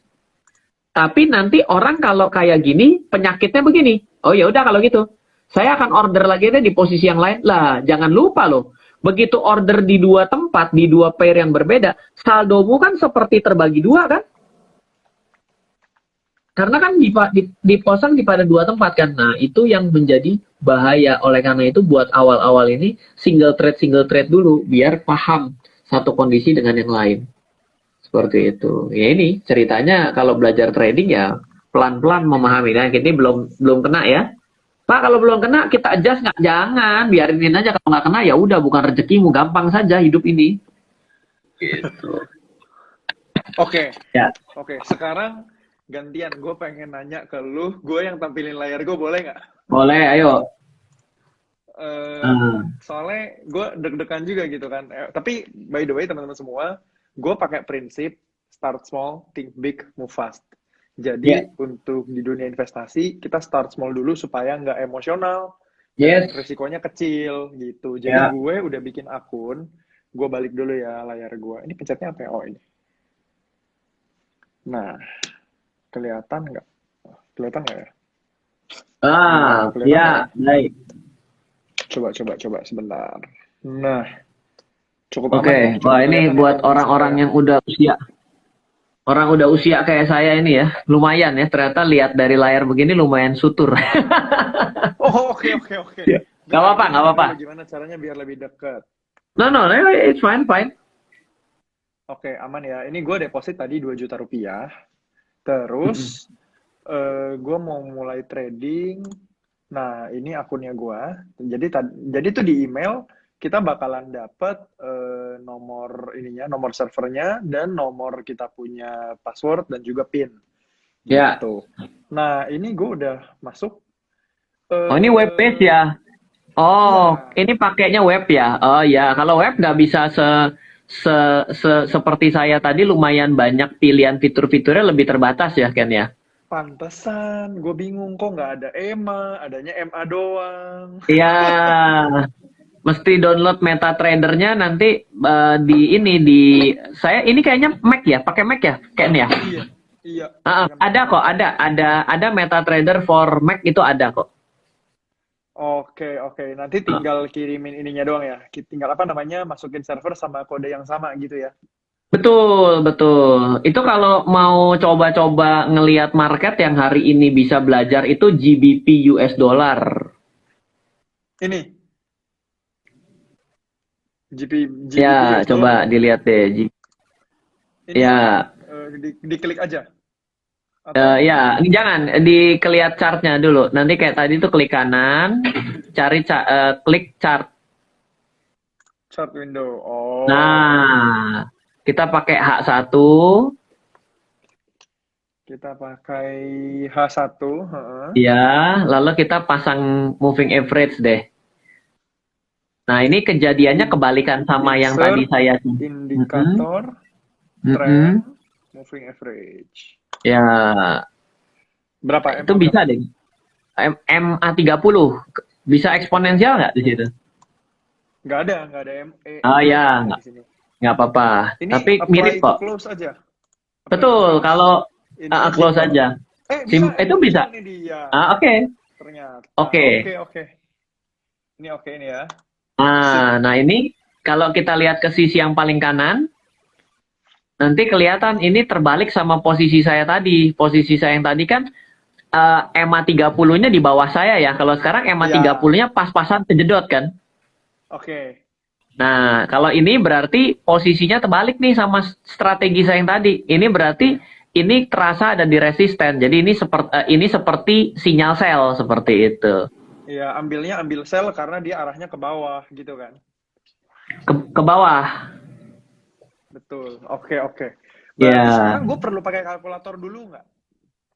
Tapi nanti orang kalau kayak gini, penyakitnya begini. Oh ya udah kalau gitu, saya akan order lagi deh di posisi yang lain. Lah, jangan lupa loh. Begitu order di dua tempat, di dua pair yang berbeda, saldomu kan seperti terbagi dua kan? Karena kan dipasang di pada dua tempat kan. Nah, itu yang menjadi bahaya. Oleh karena itu buat awal-awal ini single trade dulu biar paham satu kondisi dengan yang lain. Seperti itu. Ya ini ceritanya kalau belajar trading ya pelan-pelan memahami. Nah, ini belum kena ya. Pak, kalau belum kena kita adjust nggak? Jangan, biarinin aja. Kalau nggak kena ya udah bukan rezekimu, gampang saja hidup ini. Gitu. Oke. Ya. Oke, sekarang gantian. Gue pengen nanya ke lu. Gue yang tampilin layar gue, boleh nggak? Boleh, ayo. Ah, Soalnya gue deg-degan juga gitu kan. Tapi by the way teman-teman semua, gue pakai prinsip start small, think big, move fast. ya, Jadi untuk di dunia investasi kita start small dulu supaya nggak emosional dan yes, risikonya kecil gitu. Jadi ya. gue udah bikin akun, gue balik dulu ya layar gue. Ini pencetnya apa ya? Oh ini. Nah, kelihatan nggak? Kelihatan nggak ya? Bentar, Ah, kelihatan nggak ya? ya, baik. Coba sebentar. Nah, cukup Oke, aman ya? wah Cukup ini kelihatan ya buat teman-teman semua orang-orang ya? yang udah usia, orang udah usia kayak saya ini ya, lumayan ya. Ternyata lihat dari layar begini lumayan sutur. Oh, oke. Ya. Gak Bentar, apa-apa, gue gak nunjuk apa-apa. dulu gimana caranya biar lebih dekat. No, no, no, it's fine, fine. Oke, aman ya. Ini gue deposit tadi 2 juta rupiah. Mm-mm. Terus, gue mau mulai trading. Nah, ini akunnya gue. Jadi tuh di email, kita bakalan dapet nomor ininya, nomor servernya, dan nomor kita punya password dan juga PIN. Ya, Gitu. Nah, ini gue udah masuk. oh ini web based eh ya. Oh, iya, ini pakainya web ya. Oh ya, kalau web nggak bisa seperti saya tadi lumayan banyak pilihan fitur-fiturnya lebih terbatas ya Ken ya. pantesan. Gue bingung kok nggak ada EMA, adanya MA doang. Iya, mesti download MetaTrader-nya nanti di ini di saya ini kayaknya Mac ya, pakai Mac ya Ken ya. Iya, iya. Ah, Pakai Mac, ada kok, pakai Mac. ada MetaTrader for Mac itu ada kok. Oke. Nanti tinggal kirimin ininya doang ya. Tinggal apa namanya, masukin server sama kode yang sama gitu ya. Betul, betul. Itu kalau mau coba-coba ngelihat market yang hari ini bisa belajar itu GBP US dollar. Ini, GBP Ya, US dollar coba ya. dilihat deh. Ini Ya, diklik aja. Atau ya, gimana? jangan dikelihat chartnya dulu. Nanti kayak tadi tuh klik kanan, cari klik chart. Chart window. Oh, Nah, kita pakai H1. kita pakai H1. Heeh. Ya, lalu kita pasang moving average deh. Nah, ini kejadiannya kebalikan sama yang tadi Insert, saya. Mm-mm, indikator, trend, mm-mm. moving average. Ya, Berapa? itu MA bisa berapa? deh. MA30. Bisa eksponensial nggak di situ? Nggak ada Oh MA ya, nggak ada di sini. nggak apa-apa. Ini Tapi mirip apply to kok. close aja. Apply to Betul, close. kalau Ininya close simple. aja. Bisa, Itu emang bisa bisa. nih dia. Oke. Ternyata. Oke. Oke. Ini oke ini ya. Sip. Nah ini kalau kita lihat ke sisi yang paling kanan, nanti kelihatan ini terbalik sama posisi saya tadi. Posisi saya yang tadi kan EMA 30-nya di bawah saya ya. Kalau sekarang EMA Ya. 30-nya pas-pasan kejedot kan. Oke. Nah, kalau ini berarti posisinya terbalik nih sama strategi saya yang tadi. Ini berarti ini terasa ada di resisten. Jadi ini seperti sinyal sell seperti itu. Ya, ambil sell karena dia arahnya ke bawah gitu kan. Ke bawah. Betul. Oke. Berarti Ya, sekarang gue perlu pakai kalkulator dulu nggak?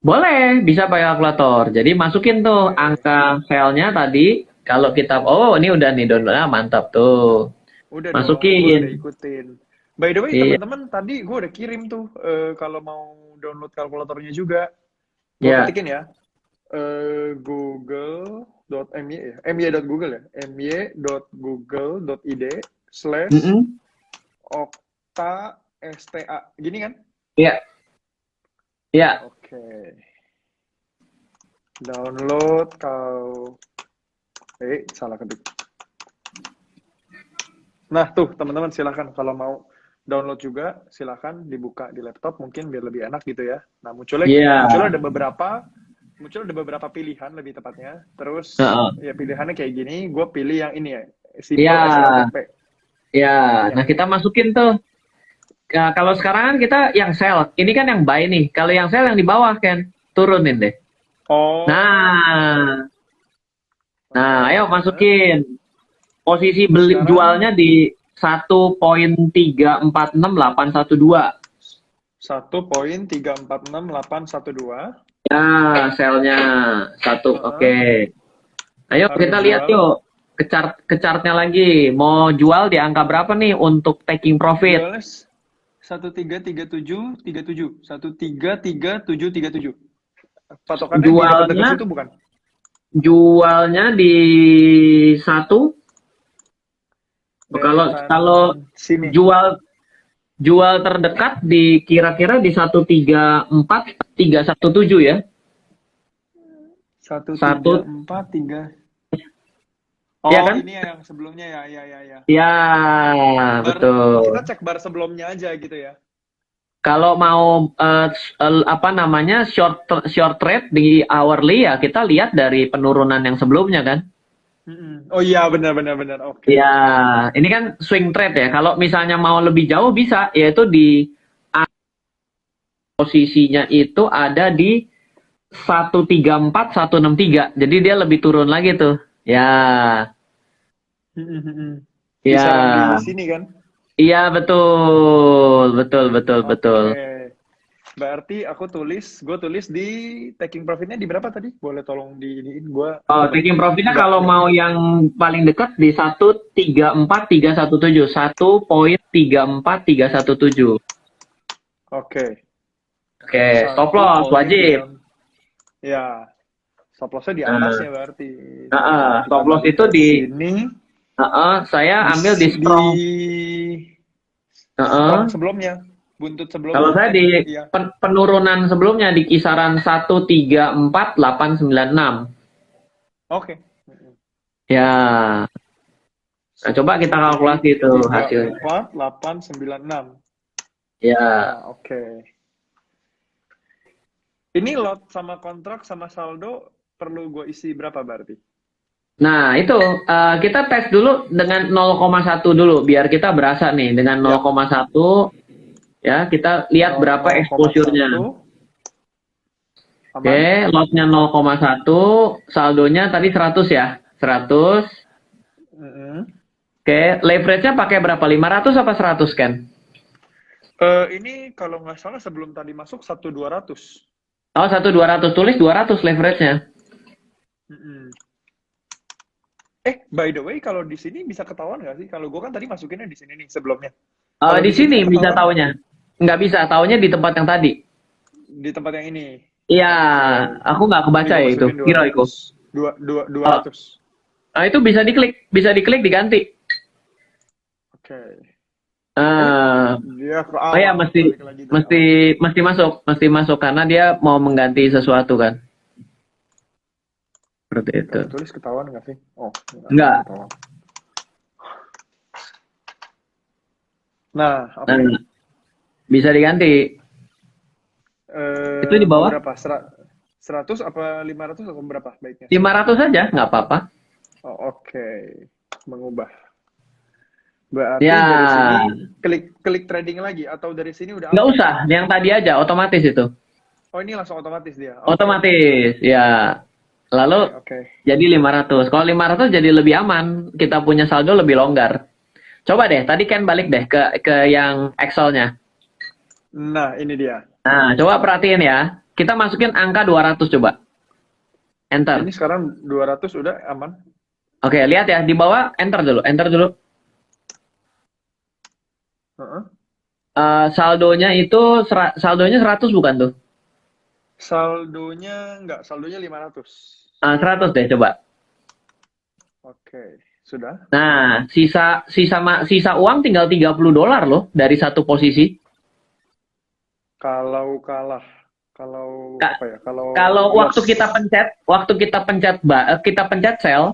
boleh bisa pakai kalkulator. Jadi masukin tuh Oke. angka sell-nya tadi. Kalau kita, oh ini udah nih download, mantap tuh. Udah dong, gue udah Masukin. ikutin. By the way, Iya, teman-teman, tadi gue udah kirim tuh kalau mau download kalkulatornya juga. Gue ya. ketikin ya. Google.my ya. my.google ya. my.google.id/ Mm-mm. okta sta. Gini kan? Iya, iya. Oke. Download kau. Salah ketik. Nah, tuh teman-teman silahkan kalau mau download juga silahkan dibuka di laptop mungkin biar lebih enak gitu ya. Nah, Iya. muncul ada beberapa pilihan lebih tepatnya. Terus Heeh. ya pilihannya kayak gini, gue pilih yang ini ya, simbol Iya, SLTP. ya. Ya. Nah, kita masukin tuh. Ya, kalau sekarang kan kita yang sell. Ini kan yang buy nih. Kalau yang sell yang di bawah kan turunin deh. Oh. Nah, nah, Oke. ayo masukin. Posisi beli Sekarang jualnya di 1.346812. 1.346812. Ya, sell-nya satu. Heeh. Oke. Ayo Harga kita lihat jual. yuk. ke chartnya lagi. Mau jual di angka berapa nih untuk taking profit? Jualnya 133737 133737. Patokannya di dekat-dekat Jualnya situ bukan? jualnya di satu. Kalau Depan kalau sini. jual jual terdekat di kira-kira di 134 317 ya. 1 1343. ya Oh, kan? ini yang sebelumnya ya, ya, ya, ya. Ya, Bar, kita betul. cek bar sebelumnya aja gitu ya. Kalau mau apa namanya short trade di hourly ya kita lihat dari penurunan yang sebelumnya kan. Oh iya, benar, benar, benar. Oke. Ya, ini kan swing trade ya. Kalau misalnya mau lebih jauh bisa, yaitu di posisinya itu ada di 134 163. Jadi dia lebih turun lagi tuh. Ya, Kisaran di ya, sini kan? iya betul, betul, betul, betul. Oke. Berarti gue tulis di taking profitnya di berapa tadi? Boleh tolong diiniin, gue Oh, apa? taking profitnya Nggak, kalau nggak. mau yang paling dekat di 134 317, 1.34317. Oke. Oke, stop Satu loss poin wajib. tiga. Ya, stop lossnya di atasnya Nah, berarti. Coba kita stop loss balik itu ke di sini. saya Di, ambil di di strong. strong Heeh. sebelumnya. Buntut Kalau sebelumnya. saya di Iya. penurunan sebelumnya di kisaran 134 896. Oke. Ya, nah, coba kita Satu kalkulasi itu tiga hasilnya. empat delapan sembilan enam. Ya, Nah, oke. Ini lot sama kontrak sama saldo perlu gue isi berapa berarti? nah itu kita tes dulu dengan 0,1 dulu biar kita berasa nih dengan Ya, 0,1 ya kita lihat berapa exposure-nya. 0,1 Oke, aman. lotnya 0,1, saldonya tadi 100 ya. 100. Mm-mm. Oke, leverage-nya pakai berapa? 500 apa 100 kan? Ini kalau nggak salah sebelum tadi masuk 1.200. Oh, 1.200 tulis 200 leverage-nya. Mm-mm. By the way, kalau di sini bisa ketahuan nggak sih? Kalau gue kan tadi masukinnya di sini nih sebelumnya. Kalau Di di sini sini bisa ketahuan nggak? taunya. Nggak bisa, taunya di tempat yang tadi. Di tempat yang ini. Iya, Oke. aku nggak Ini kebaca gue ya itu. masukin Kira itu. 200. Dua Oh, ratus. itu bisa diklik diganti. Oke. Eh, Dia ke oh ya, awal, mesti balik lagi dari mesti awal. mesti masuk karena dia mau mengganti sesuatu kan. Seperti itu. Kalau tulis ketahuan nggak sih? Oh, nggak Enggak. ketahuan. Nah, oke. Nah, bisa diganti. Itu di Mau bawah berapa? 100 apa 500 atau berapa baiknya? 500 saja, nggak apa-apa. Oh, oke. Mengubah. Berarti Ya, dari sini klik trading lagi atau dari sini udah nggak auto? usah. Yang tadi aja, otomatis itu. Oh, ini langsung otomatis dia. Oke, oke. Otomatis, ya. Lalu Oke. jadi 500. Kalau 500 jadi lebih aman. Kita punya saldo lebih longgar. Coba deh, tadi kan balik deh ke yang Excel-nya. Nah, ini dia. Nah, coba perhatiin ya. Kita masukin angka 200 coba. Enter. Ini sekarang 200 udah aman. Oke, lihat ya. Di bawah, enter dulu. Enter dulu. Heeh. Saldonya itu, saldonya 100 bukan tuh? Saldonya enggak, saldonya 500. 100 deh coba. Oke, sudah. Nah, sisa uang tinggal $30 loh dari satu posisi. Kalau kalah, kalau Ka- apa ya? Kalau Kalau loss. waktu kita pencet sell,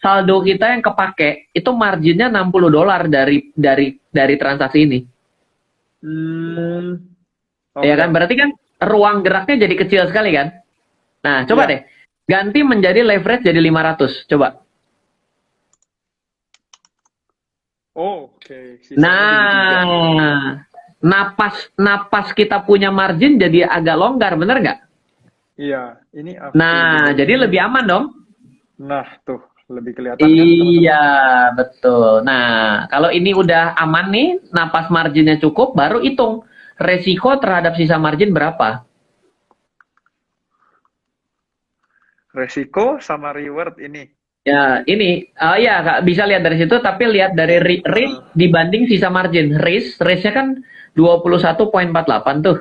saldo kita yang kepake itu marginnya $60 dari transaksi ini. Ya Oke. kan? Berarti kan ruang geraknya jadi kecil sekali kan? Nah, coba Ya. deh. Ganti menjadi leverage jadi 500. Coba. Oh, oke. Sisanya jadi 3. Nah, napas kita punya margin jadi agak longgar, bener nggak? Iya, ini aku Nah, jadi benerin. lebih aman dong. Nah, tuh lebih kelihatan kan teman-teman? Iya, betul. Nah, kalau ini udah aman nih, napas marginnya cukup, baru hitung resiko terhadap sisa margin berapa. Resiko sama reward ini. Ya, ini ya Kak, bisa lihat dari situ tapi lihat dari risk Heeh. dibanding sisa margin. Risknya kan 21,48 tuh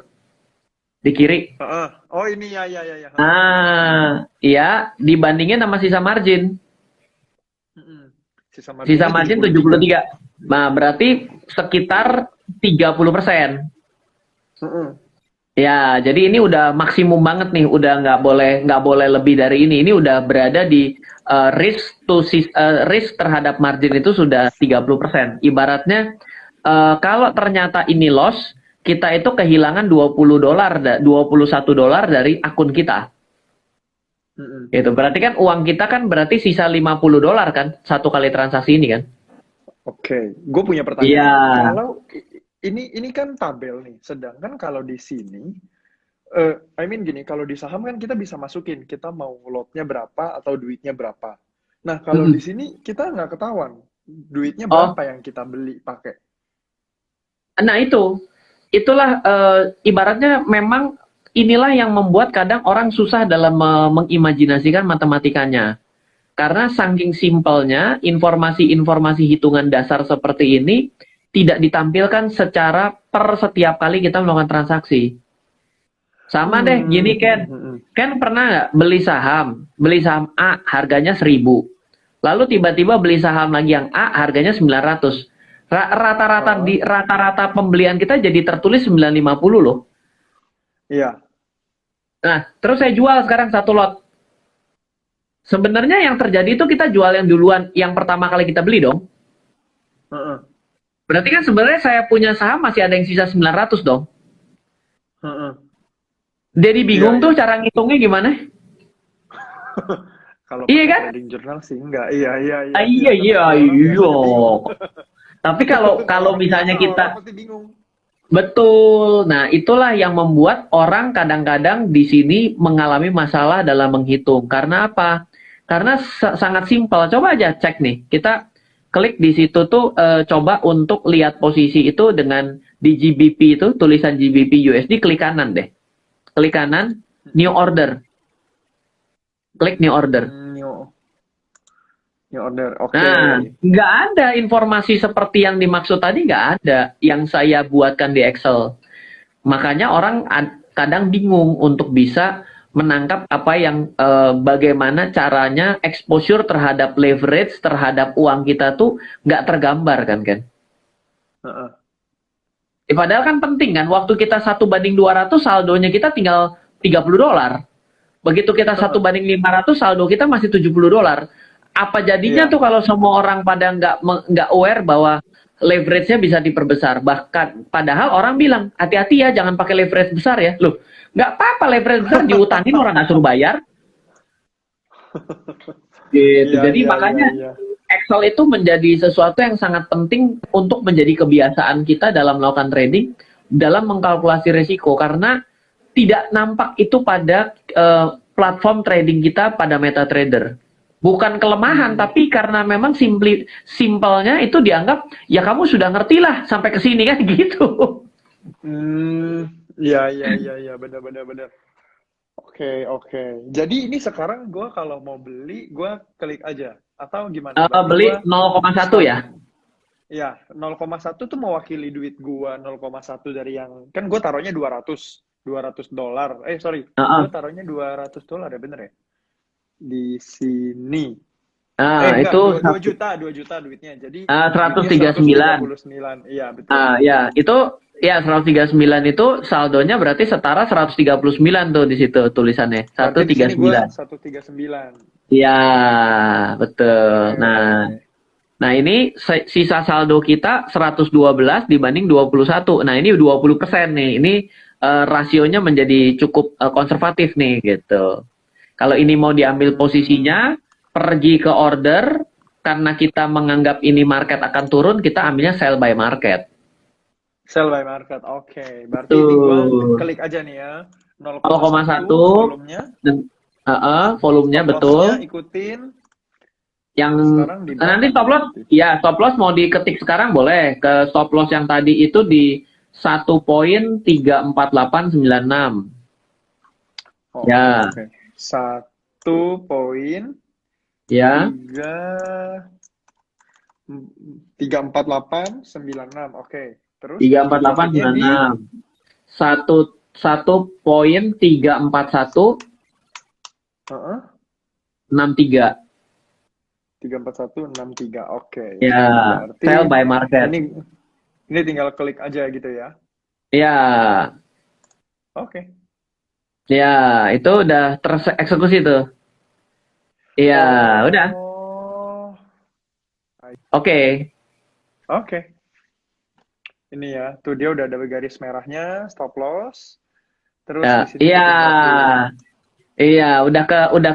di kiri. Heeh. Oh ini ya ya ya ya. Heeh, benar. Nah, iya dibandingin sama sisa margin. Mm-mm. Sisa Sisa marginnya margin 73. 73. Nah, berarti sekitar 30%. Heeh. Ya, jadi ini udah maksimum banget nih, udah nggak boleh lebih dari ini. Ini udah berada di risk terhadap margin itu sudah 30%. Ibaratnya kalau ternyata ini loss, kita itu kehilangan $20, $21 dari akun kita. Mm-mm. Gitu. Berarti kan uang kita kan berarti sisa $50 kan satu kali transaksi ini kan? Oke, gue punya Iya. pertanyaan. Kalau ini kan tabel nih, sedangkan kalau di sini, I mean gini, kalau di saham kan kita bisa masukin, kita mau lotnya berapa atau duitnya berapa. Nah, kalau di Mm-mm. sini kita nggak ketahuan duitnya Oh, berapa yang kita beli pakai. nah itulah ibaratnya memang inilah yang membuat kadang orang susah dalam mengimajinasikan matematikanya. Karena saking simpelnya informasi-informasi hitungan dasar seperti ini tidak ditampilkan secara per setiap kali kita melakukan transaksi. Sama deh, Hmm, gini Ken. Ken pernah nggak beli saham A harganya 1.000. Lalu tiba-tiba beli saham lagi yang A harganya 900. Rata-rata oh, di rata-rata pembelian kita jadi tertulis 950 loh. iya, Nah, terus saya jual sekarang satu lot. Sebenarnya yang terjadi itu kita jual yang duluan, yang pertama kali kita beli dong. heeh, Berarti kan sebenarnya saya punya saham masih ada yang sisa 900 dong. heeh, Jadi iya bingung iya. tuh cara ngitungnya gimana? Kalau Iya pakai kan? trading journal sih enggak. Iya iya iya Ah, iya. iya Tapi iya kalau orang biasa iya. dia bingung. Tapi kalau Kalau kalau orang biasa misalnya kita orang pasti bingung. betul, nah itulah yang membuat orang kadang-kadang di sini mengalami masalah dalam menghitung. Karena apa? Karena sangat simpel. Coba aja cek nih. Kita klik di situ tuh coba untuk lihat posisi itu dengan di GBP itu tulisan GBP USD klik kanan deh. Klik kanan, new order. Klik new order. New, new order. Oke. Nah, nggak ada informasi seperti yang dimaksud tadi, nggak ada yang saya buatkan di Excel. Makanya orang kadang bingung untuk bisa menangkap apa yang bagaimana caranya exposure terhadap leverage terhadap uang kita tuh nggak tergambar kan. Heeh. Padahal kan penting kan, waktu kita 1:200 saldonya kita tinggal $30. Begitu kita satu Heeh. banding 500 saldo kita masih $70. Apa jadinya tuh Iya. kalau semua orang pada nggak aware bahwa leverage-nya bisa diperbesar. Bahkan padahal orang bilang hati-hati ya jangan pakai leverage besar ya. Loh, nggak apa-apa leverage besar diutangin orang nggak suruh bayar. Gitu. Iya Jadi iya iya makanya iya. Excel itu menjadi sesuatu yang sangat penting untuk menjadi kebiasaan kita dalam melakukan trading, dalam mengkalkulasi risiko karena tidak nampak itu pada platform trading kita pada MetaTrader. Bukan kelemahan, Hmm. tapi karena memang simpelnya itu dianggap ya kamu sudah ngerti lah sampai ke sini kan gitu. Hmm. Iya iya iya iya benar benar benar. Oke oke. Jadi ini sekarang gue kalau mau beli gue klik aja atau gimana? Berarti Beli gue 0,1 start ya. ya 0,1 tuh mewakili duit gue 0,1 dari yang kan gue taruhnya 200 dolar. Sorry. Gue Uh-uh. taruhnya $200 ya bener ya? Di sini. Nah, Enggak, itu 2 juta duitnya. Jadi duitnya 139. 139. Iya, betul. Ya, itu ya 139 itu saldonya berarti setara 139 tuh di situ tulisannya. Berarti di sini gua 139. 139. Iya, betul. Oke, Nah, oke. nah ini sisa saldo kita 112 dibanding 21. Nah, ini 20% nih. Ini rasionya menjadi cukup konservatif nih gitu. Kalau ini mau diambil Hmm, posisinya, pergi ke order karena kita menganggap ini market akan turun, kita ambilnya sell by market. sell by market. Oke, berarti ini gua Tuh. klik aja nih ya. 0,1 0,1 volumenya, dan volumenya stop loss-nya betul. ikutin. Yang Sekarang di berapa nanti nih stop loss berarti? ya stop loss mau diketik sekarang boleh ke stop loss yang tadi itu di 1,34896. Oh, Ya, oke. 1 poin Ya, 34896. Oke. Terus tiga take empat delapan profitnya sembilan di enam satu poin 341 heeh, 63. 34163. Oke. Ya, sell Berarti by market. ini ini tinggal klik aja gitu ya. Ya, Oke. ya, itu udah tereksekusi tuh. Iya, udah. Oh. Oke. Oke. Ini ya, tuh dia udah ada garis merahnya, stop loss. Terus di Ya, sini iya. taking profit. Iya, udah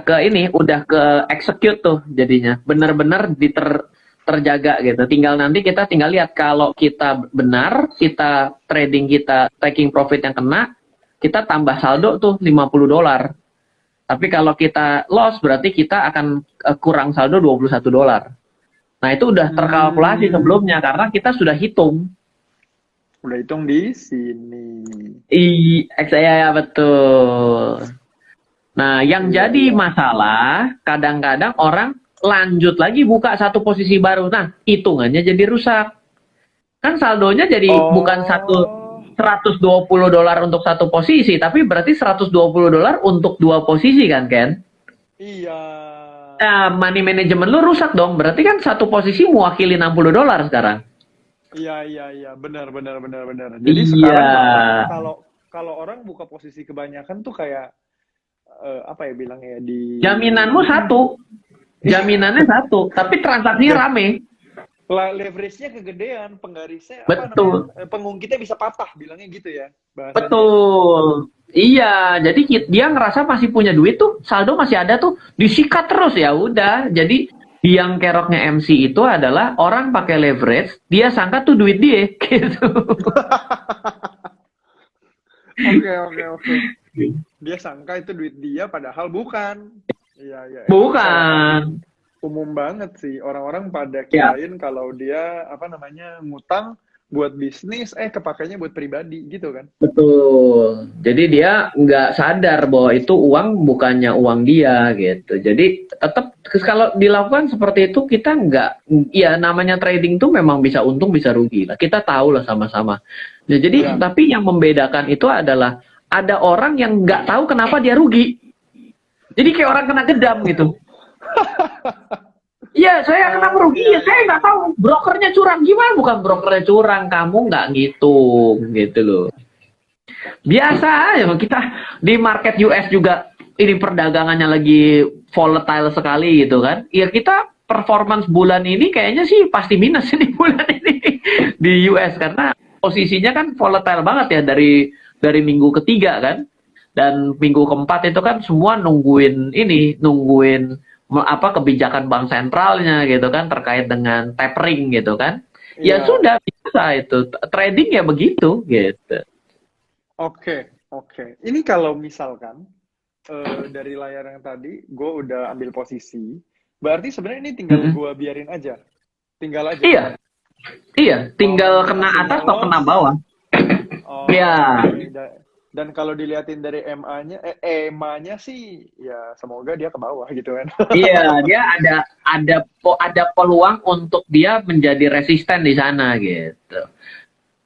ke ini, udah ke execute tuh jadinya. Bener-bener terjaga gitu. Tinggal nanti kita tinggal lihat kalau kita benar, kita trading kita taking profit yang kena, kita tambah saldo tuh $50. Tapi kalau kita loss berarti kita akan kurang saldo $21. Nah, itu udah terkalkulasi Hmm, sebelumnya karena kita sudah hitung. udah hitung di sini. Ya betul. Nah, yang Iya, jadi iya. masalah, kadang-kadang orang lanjut lagi buka satu posisi baru. Nah, hitungannya jadi rusak. Kan saldonya jadi bukan Oh, $120 untuk satu posisi, tapi berarti $120 untuk dua posisi kan, Ken? iya. Nah, money management lu rusak dong. Berarti kan satu posisi mewakili $60 sekarang. Iya, iya, iya. Benar, benar, benar, benar. Jadi Iya. sekarang malah kalau kalau orang buka posisi kebanyakan tuh kayak apa ya bilangnya ya, di Jaminanmu mungkin satu. Jaminannya satu. Tapi transaksinya le- rame. leverage-nya kegedean, penggarisnya apa namanya? Betul. Pengungkitnya bisa patah, bilangnya gitu ya bahasanya ya. Betul. Iya, jadi dia ngerasa masih punya duit tuh, saldo masih ada tuh, disikat terus ya udah. Jadi yang keroknya MC itu adalah orang pakai leverage, dia sangka tuh duit dia gitu. Oke, oke, oke. Dia sangka itu duit dia padahal bukan. Iya, iya. Itu salah satu Bukan. umum banget sih. Orang-orang pada Ya, kirain kalau dia apa namanya ngutang buat bisnis, kepakainya buat pribadi gitu kan. betul. Jadi dia nggak sadar bahwa itu uang bukannya uang dia gitu. Jadi tetap kalau dilakukan seperti itu kita nggak, ya namanya trading tuh memang bisa untung bisa rugi lah. Kita tahu lah sama-sama. Ya, jadi Ya. tapi yang membedakan itu adalah ada orang yang nggak tahu kenapa dia rugi. Jadi kayak orang kena gedam gitu. Iya, saya kena merugi. Iya, Ya, iya, saya nggak iya. tahu brokernya curang. Gimana bukan brokernya curang? Kamu nggak ngitung gitu loh. Biasa ya kita di market US juga ini perdagangannya lagi volatile sekali gitu kan. Ya kita performance bulan ini kayaknya sih pasti minus ini bulan ini di US karena posisinya kan volatile banget ya dari minggu ketiga kan. Dan minggu keempat itu kan semua nungguin apa kebijakan bank sentralnya gitu kan terkait dengan tapering gitu kan. Ya Iya. sudah biasa itu trading ya begitu gitu. Oke, oke. Ini kalau misalkan dari layar yang tadi gue udah ambil posisi, berarti sebenarnya ini tinggal Mm-mm. gue biarin aja. Tinggal aja. Iya, iya, Mau tinggal nunggu kena hasilnya atas atau kena loss. bawah. Oh, Iya, oke. Dan kalau diliatin dari EMA-nya sih ya semoga dia ke bawah gitu kan. iya, dia ada peluang untuk dia menjadi resisten di sana gitu.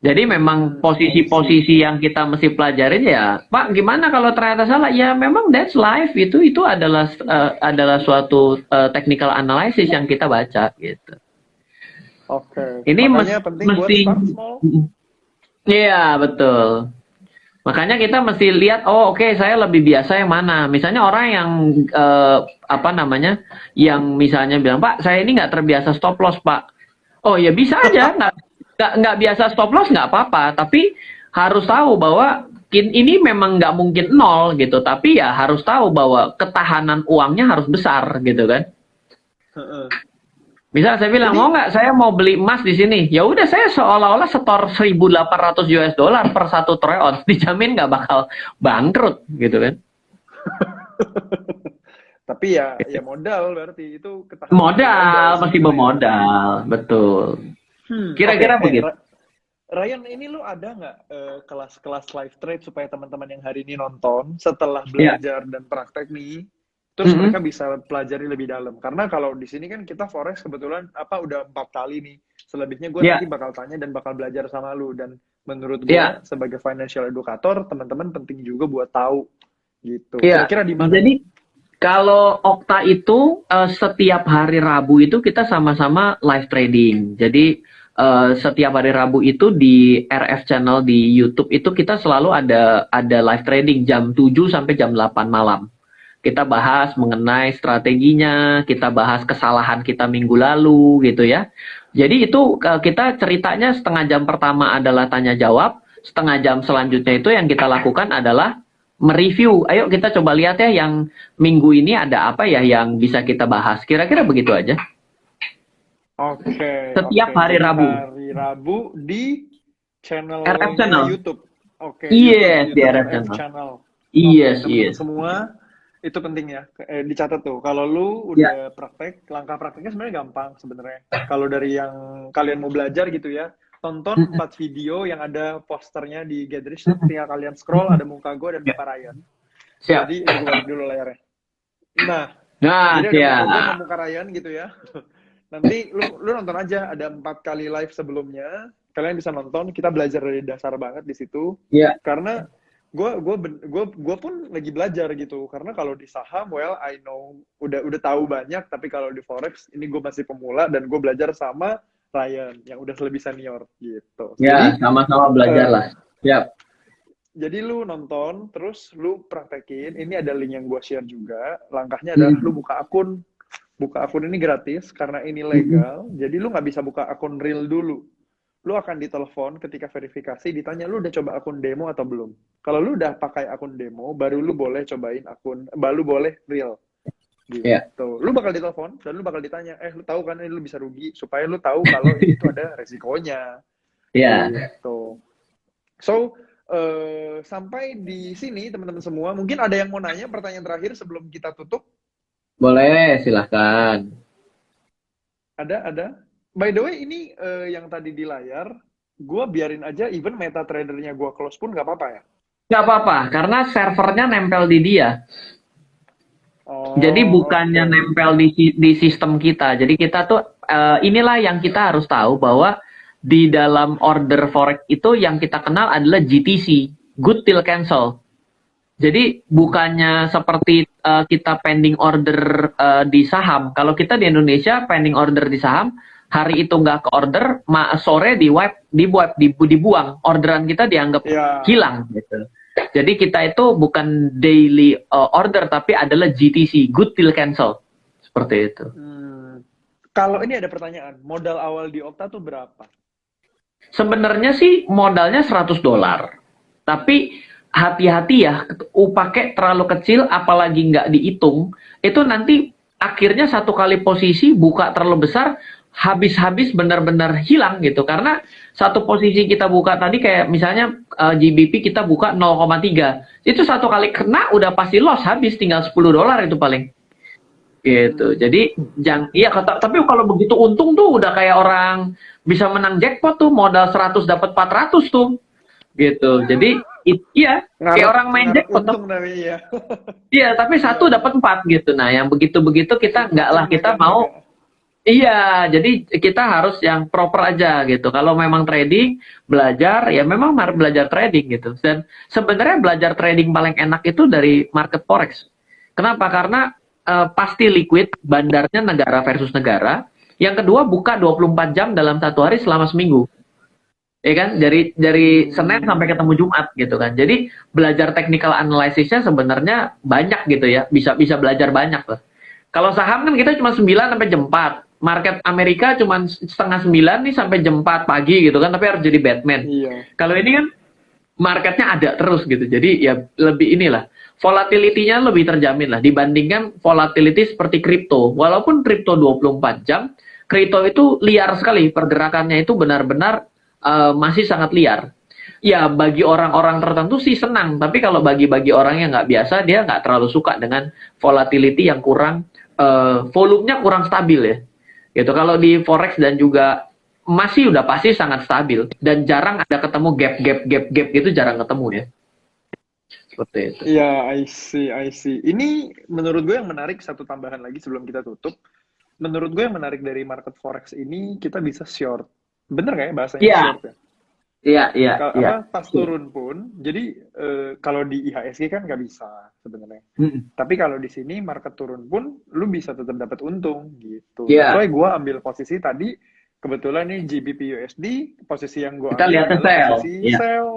Jadi memang I see. posisi-posisi yang kita mesti pelajarin ya, Pak, gimana kalau ternyata salah? Ya memang that's life itu adalah suatu technical analysis yang kita baca gitu. Oke. Ini Makanya penting buat mesti, start small. iya betul. Makanya kita mesti lihat, oh oke, saya lebih biasa yang mana. Misalnya orang yang apa namanya, yang misalnya bilang, Pak, saya ini nggak terbiasa stop loss, Pak. Oh ya bisa aja, nggak biasa stop loss nggak apa-apa, tapi harus tahu bahwa ini memang nggak mungkin nol gitu, tapi ya harus tahu bahwa ketahanan uangnya harus besar gitu kan. Heeh. Misal saya bilang, mau Ini nggak saya mau beli emas di sini? Ya udah saya seolah-olah setor 1.800 US dollar per satu troy ounce, dijamin nggak bakal bangkrut gitu kan. tapi ya modal berarti itu ketahanan dari modal Modal, masih sebenarnya. bermodal, betul. Oke. Kira-kira begitu. Ryan, ini lu ada nggak kelas-kelas live trade supaya teman-teman yang hari ini nonton setelah Ya, belajar dan praktek nih, Terus mereka bisa pelajari lebih dalam. Karena kalau di sini kan kita forex kebetulan udah 4 kali nih. Selebihnya gue nanti Ya, bakal tanya dan bakal belajar sama lu. Dan menurut gue ya, sebagai financial educator, teman-teman penting juga buat tahu gitu. ya. Kira-kira di mana nih? Jadi kalau Okta itu setiap hari Rabu itu kita sama-sama live trading. Jadi setiap hari Rabu itu di RF channel di YouTube itu kita selalu ada live trading jam 7 sampai jam 8 malam. Kita bahas mengenai strateginya, kita bahas kesalahan kita minggu lalu gitu ya. Jadi itu kita ceritanya setengah jam pertama adalah tanya jawab, setengah jam selanjutnya itu yang kita lakukan adalah mereview. Ayo kita coba lihat ya yang minggu ini ada apa ya yang bisa kita bahas. Kira-kira begitu aja. Oke, Setiap oke. hari Jadi Rabu. hari Rabu di RF channelnya channel. YouTube. Oke, Yes, di YouTube RF RF channel. channel. Oke, Yes, teman-teman yes. semua, itu penting ya. Dicatat tuh. Kalau lu Ya. udah praktek, langkah prakteknya sebenarnya gampang sebenarnya. Kalau dari yang kalian mau belajar gitu ya, tonton 4 video yang ada posternya di Goodreads. Tinggal kalian scroll, ada muka gue dan muka Ryan. Siap. Jadi, ini gue balik dulu layarnya. Nah, Nah, jadi ada muka gue siap. sama muka Ryan gitu ya. Nanti lu nonton aja, ada 4 kali live sebelumnya. Kalian bisa nonton, kita belajar dari dasar banget di situ. Ya. Karena gue pun lagi belajar gitu. Karena kalau di saham, well, I know udah tahu banyak. Tapi kalau di forex, ini gue masih pemula dan gue belajar sama Ryan yang udah lebih senior gitu. Ya, Jadi sama-sama belajar lah. Siap. jadi lu nonton, terus lu praktekin. Ini ada link yang gue share juga. Langkahnya adalah lu buka akun. Buka akun ini gratis karena ini legal. Jadi lu nggak bisa buka akun real dulu. Lu akan ditelepon ketika verifikasi, ditanya lu udah coba akun demo atau belum. Kalau lu udah pakai akun demo, baru lu boleh cobain baru boleh real. Gitu. Ya. Lu bakal ditelepon dan lu bakal ditanya, lu tahu kan ini lu bisa rugi, supaya lu tahu kalau ini tuh ada resikonya. Ya. Gitu. So, sampai di sini teman-teman semua, mungkin ada yang mau nanya pertanyaan terakhir sebelum kita tutup? Boleh, silahkan. Ada. By the way, ini yang tadi di layar, gue biarin aja even MetaTrader-nya gue close pun nggak apa-apa ya? Nggak apa-apa, karena servernya nempel di dia. Jadi bukannya nempel di sistem kita. Jadi kita tuh inilah yang kita harus tahu bahwa di dalam order forex itu yang kita kenal adalah GTC, good till cancel. Jadi bukannya seperti kita pending order di saham. Kalau kita di Indonesia pending order di saham, hari itu nggak ke order, sore dibuang. Orderan kita dianggap hilang gitu. Jadi kita itu bukan daily order tapi adalah GTC, good till cancel. Seperti itu. Kalau ini ada pertanyaan, modal awal di Okta tuh berapa? Sebenarnya sih modalnya $100. Tapi hati-hati ya, pakai terlalu kecil apalagi nggak dihitung, itu nanti akhirnya satu kali posisi buka terlalu besar, habis-habis benar-benar hilang gitu. Karena satu posisi kita buka tadi kayak misalnya GBP kita buka 0,3, itu satu kali kena udah pasti loss, habis tinggal $10 itu paling. Gitu. Jadi tapi kalau begitu untung tuh udah kayak orang bisa menang jackpot tuh, modal 100 dapat 400 tuh. Gitu. Jadi iya, kayak orang main jackpot tuh. Iya, tapi satu dapat 4 gitu. Nah, yang begitu-begitu kita enggak lah, kita mau. Iya, jadi kita harus yang proper aja gitu. Kalau memang trading, belajar, ya memang harus belajar trading gitu. Dan sebenarnya belajar trading paling enak itu dari market forex. Kenapa? Karena pasti liquid, bandarnya negara versus negara. Yang kedua, buka 24 jam dalam satu hari selama seminggu. Ya kan, dari Senin sampai ketemu Jumat gitu kan. Jadi belajar technical analysisnya sebenarnya banyak gitu ya, bisa belajar banyak lah. Kalau saham kan kita cuma 9 sampai jam 4. Market Amerika cuma setengah 9 nih sampai jam 4 pagi gitu kan, tapi harus jadi Batman. Iya. Kalau ini kan marketnya ada terus gitu. Jadi ya lebih inilah, volatility-nya lebih terjamin lah dibandingkan volatility seperti kripto. Walaupun kripto 24 jam, kripto itu liar sekali, pergerakannya itu benar-benar masih sangat liar. Ya bagi orang-orang tertentu sih senang, tapi kalau bagi orang yang nggak biasa, dia nggak terlalu suka dengan volatility yang kurang, volumenya kurang stabil ya. Gitu. Kalau di forex dan juga masih udah pasti sangat stabil dan jarang ada ketemu gap gitu, jarang ketemu ya. seperti itu. Iya, I see, I see. Ini menurut gue yang menarik, satu tambahan lagi sebelum kita tutup. Menurut gue yang menarik dari market forex ini, kita bisa short. Bener nggak ya bahasanya Iya, short ya? iya, iya, iya. Apa pas turun pun, jadi kalau di IHSG kan nggak bisa sebenarnya. Mm-mm. Tapi kalau di sini market turun pun, lu bisa tetap dapat untung gitu. That's Iya, why gue ambil posisi tadi, kebetulan nih GBP USD, posisi yang gue kita ambil lihatnya adalah sell. posisi Iya, sell.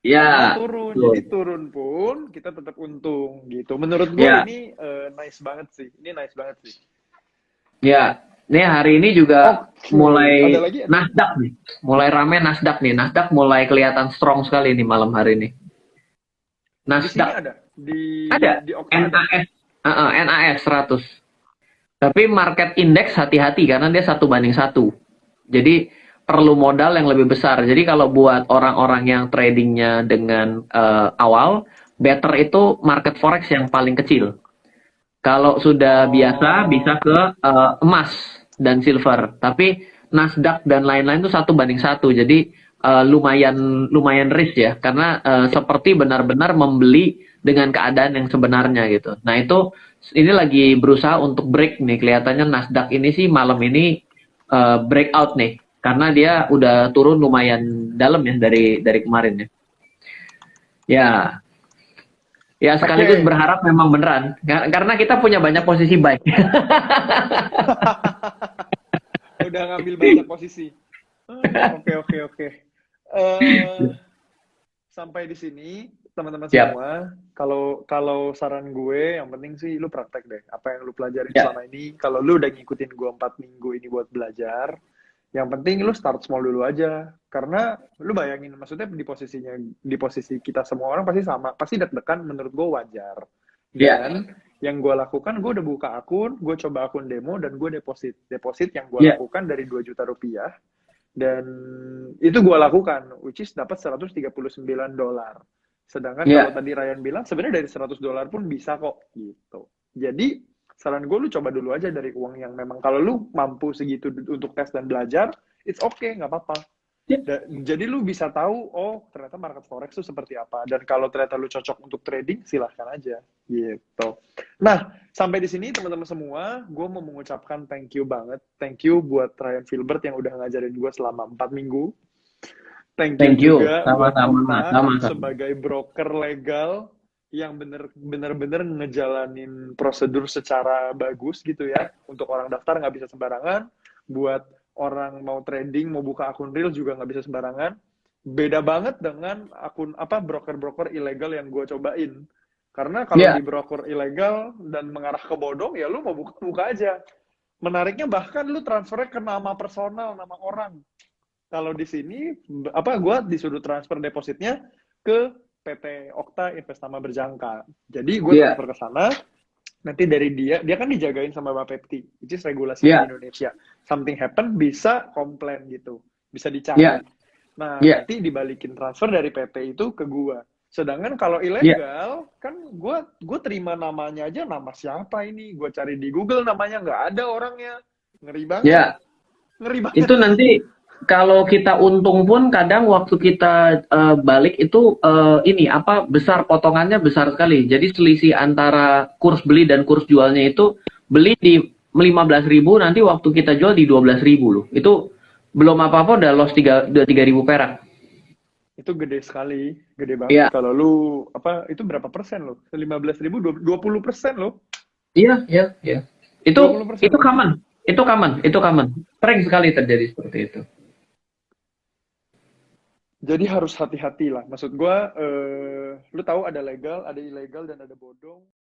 iya, Karena turun, betul. jadi turun pun kita tetap untung gitu. Menurut gue Iya, ini nice banget sih. Ini nice banget sih. iya. Nih hari ini juga Oke, ada mulai lagi? Ada lagi? Nasdaq nih. Mulai rame Nasdaq nih. Nasdaq mulai kelihatan strong sekali nih malam hari ini. Di sini Nasdaq ada, ada di Okta ada. NAS, NAS 100. Tapi market index hati-hati karena dia 1 banding 1. Jadi perlu modal yang lebih besar. Jadi kalau buat orang-orang yang tradingnya dengan awal, better itu market forex yang paling kecil. Kalau sudah biasa bisa Oh, ke emas dan silver. Tapi Nasdaq dan lain-lain itu 1 banding 1. Jadi lumayan lumayan risk ya karena seperti benar-benar membeli dengan keadaan yang sebenarnya gitu. Nah itu ini lagi berusaha untuk break nih. Kelihatannya Nasdaq ini sih malam ini breakout nih karena dia udah turun lumayan dalam ya dari kemarin ya. Ya, ya sekaligus oke. berharap memang beneran karena kita punya banyak posisi buy. Udah ngambil banyak posisi. Oke, oke, oke. Eh, Sampai di sini, teman-teman Siap. semua. Kalau kalau saran gue, yang penting sih lu praktek deh. Apa yang lu pelajarin Ya, selama ini. Kalau lu udah ngikutin gue 4 minggu ini buat belajar, yang penting lu start small dulu aja. Karena lu bayangin, maksudnya di posisi kita semua orang pasti sama, pasti deg-degan menurut gue wajar. ya, Dan yang gue lakukan, gue udah buka akun, gue coba akun demo, dan gue deposit. Deposit yang gue ya, lakukan dari 2 juta rupiah, dan itu gue lakukan, which is dapat $139. Sedangkan kalau ya. tadi Ryan bilang, sebenarnya dari $100 pun bisa kok, gitu. Jadi, saran gue lu coba dulu aja dari uang yang memang, kalau lu mampu segitu untuk tes dan belajar, it's okay, nggak apa-apa. Ya. Jadi lu bisa tahu, oh ternyata market forex itu seperti apa. Dan kalau ternyata lu cocok untuk trading, silahkan aja. Gitu. Nah, sampai di sini teman-teman semua, gue mau mengucapkan thank you banget. Thank you buat Ryan Filbert yang udah ngajarin gue selama 4 minggu. Thank you Thank you. juga buat Sama-sama, Okta sama-sama. sebagai broker legal yang bener-bener ngejalanin prosedur secara bagus gitu ya. Untuk orang daftar nggak bisa sembarangan. Buat orang mau trading, mau buka akun real juga nggak bisa sembarangan. Beda banget dengan akun apa broker-broker ilegal yang gue cobain. Karena kalau di Ya, broker ilegal dan mengarah ke bodong, ya lu mau buka-buka aja. Menariknya bahkan lu transfernya ke nama personal, nama orang. Kalau di sini apa gue disuruh transfer depositnya ke PT Okta Investama Berjangka. Jadi gue ya, transfer ke sana, nanti dari dia kan dijagain sama Bapepti, which is regulasinya di ya, Indonesia. Something happen bisa komplain gitu, bisa dicari. ya, Nah, ya, nanti dibalikin transfer dari PT itu ke gue. Sedangkan kalau ya, ilegal, kan gue terima namanya aja, nama siapa ini? Gue cari di Google namanya nggak ada orangnya. Ngeri banget, ya. ngeri banget. Itu nanti kalau kita untung pun kadang waktu kita balik itu ini apa besar potongannya besar sekali. Jadi selisih antara kurs beli dan kurs jualnya itu beli di 15.000 nanti waktu kita jual di 12.000 loh. Itu belum apa-apa udah loss 3.000 perak. Itu gede sekali, gede banget. Iya, Kalau lu apa itu berapa persen lo? 15.000, 20% lo, iya, iya, iya. Itu 20% itu lo. common. Itu common, itu common. Sering sekali terjadi seperti itu. Jadi harus hati-hati lah. Maksud gua, lu tahu ada legal, ada ilegal, dan ada bodong.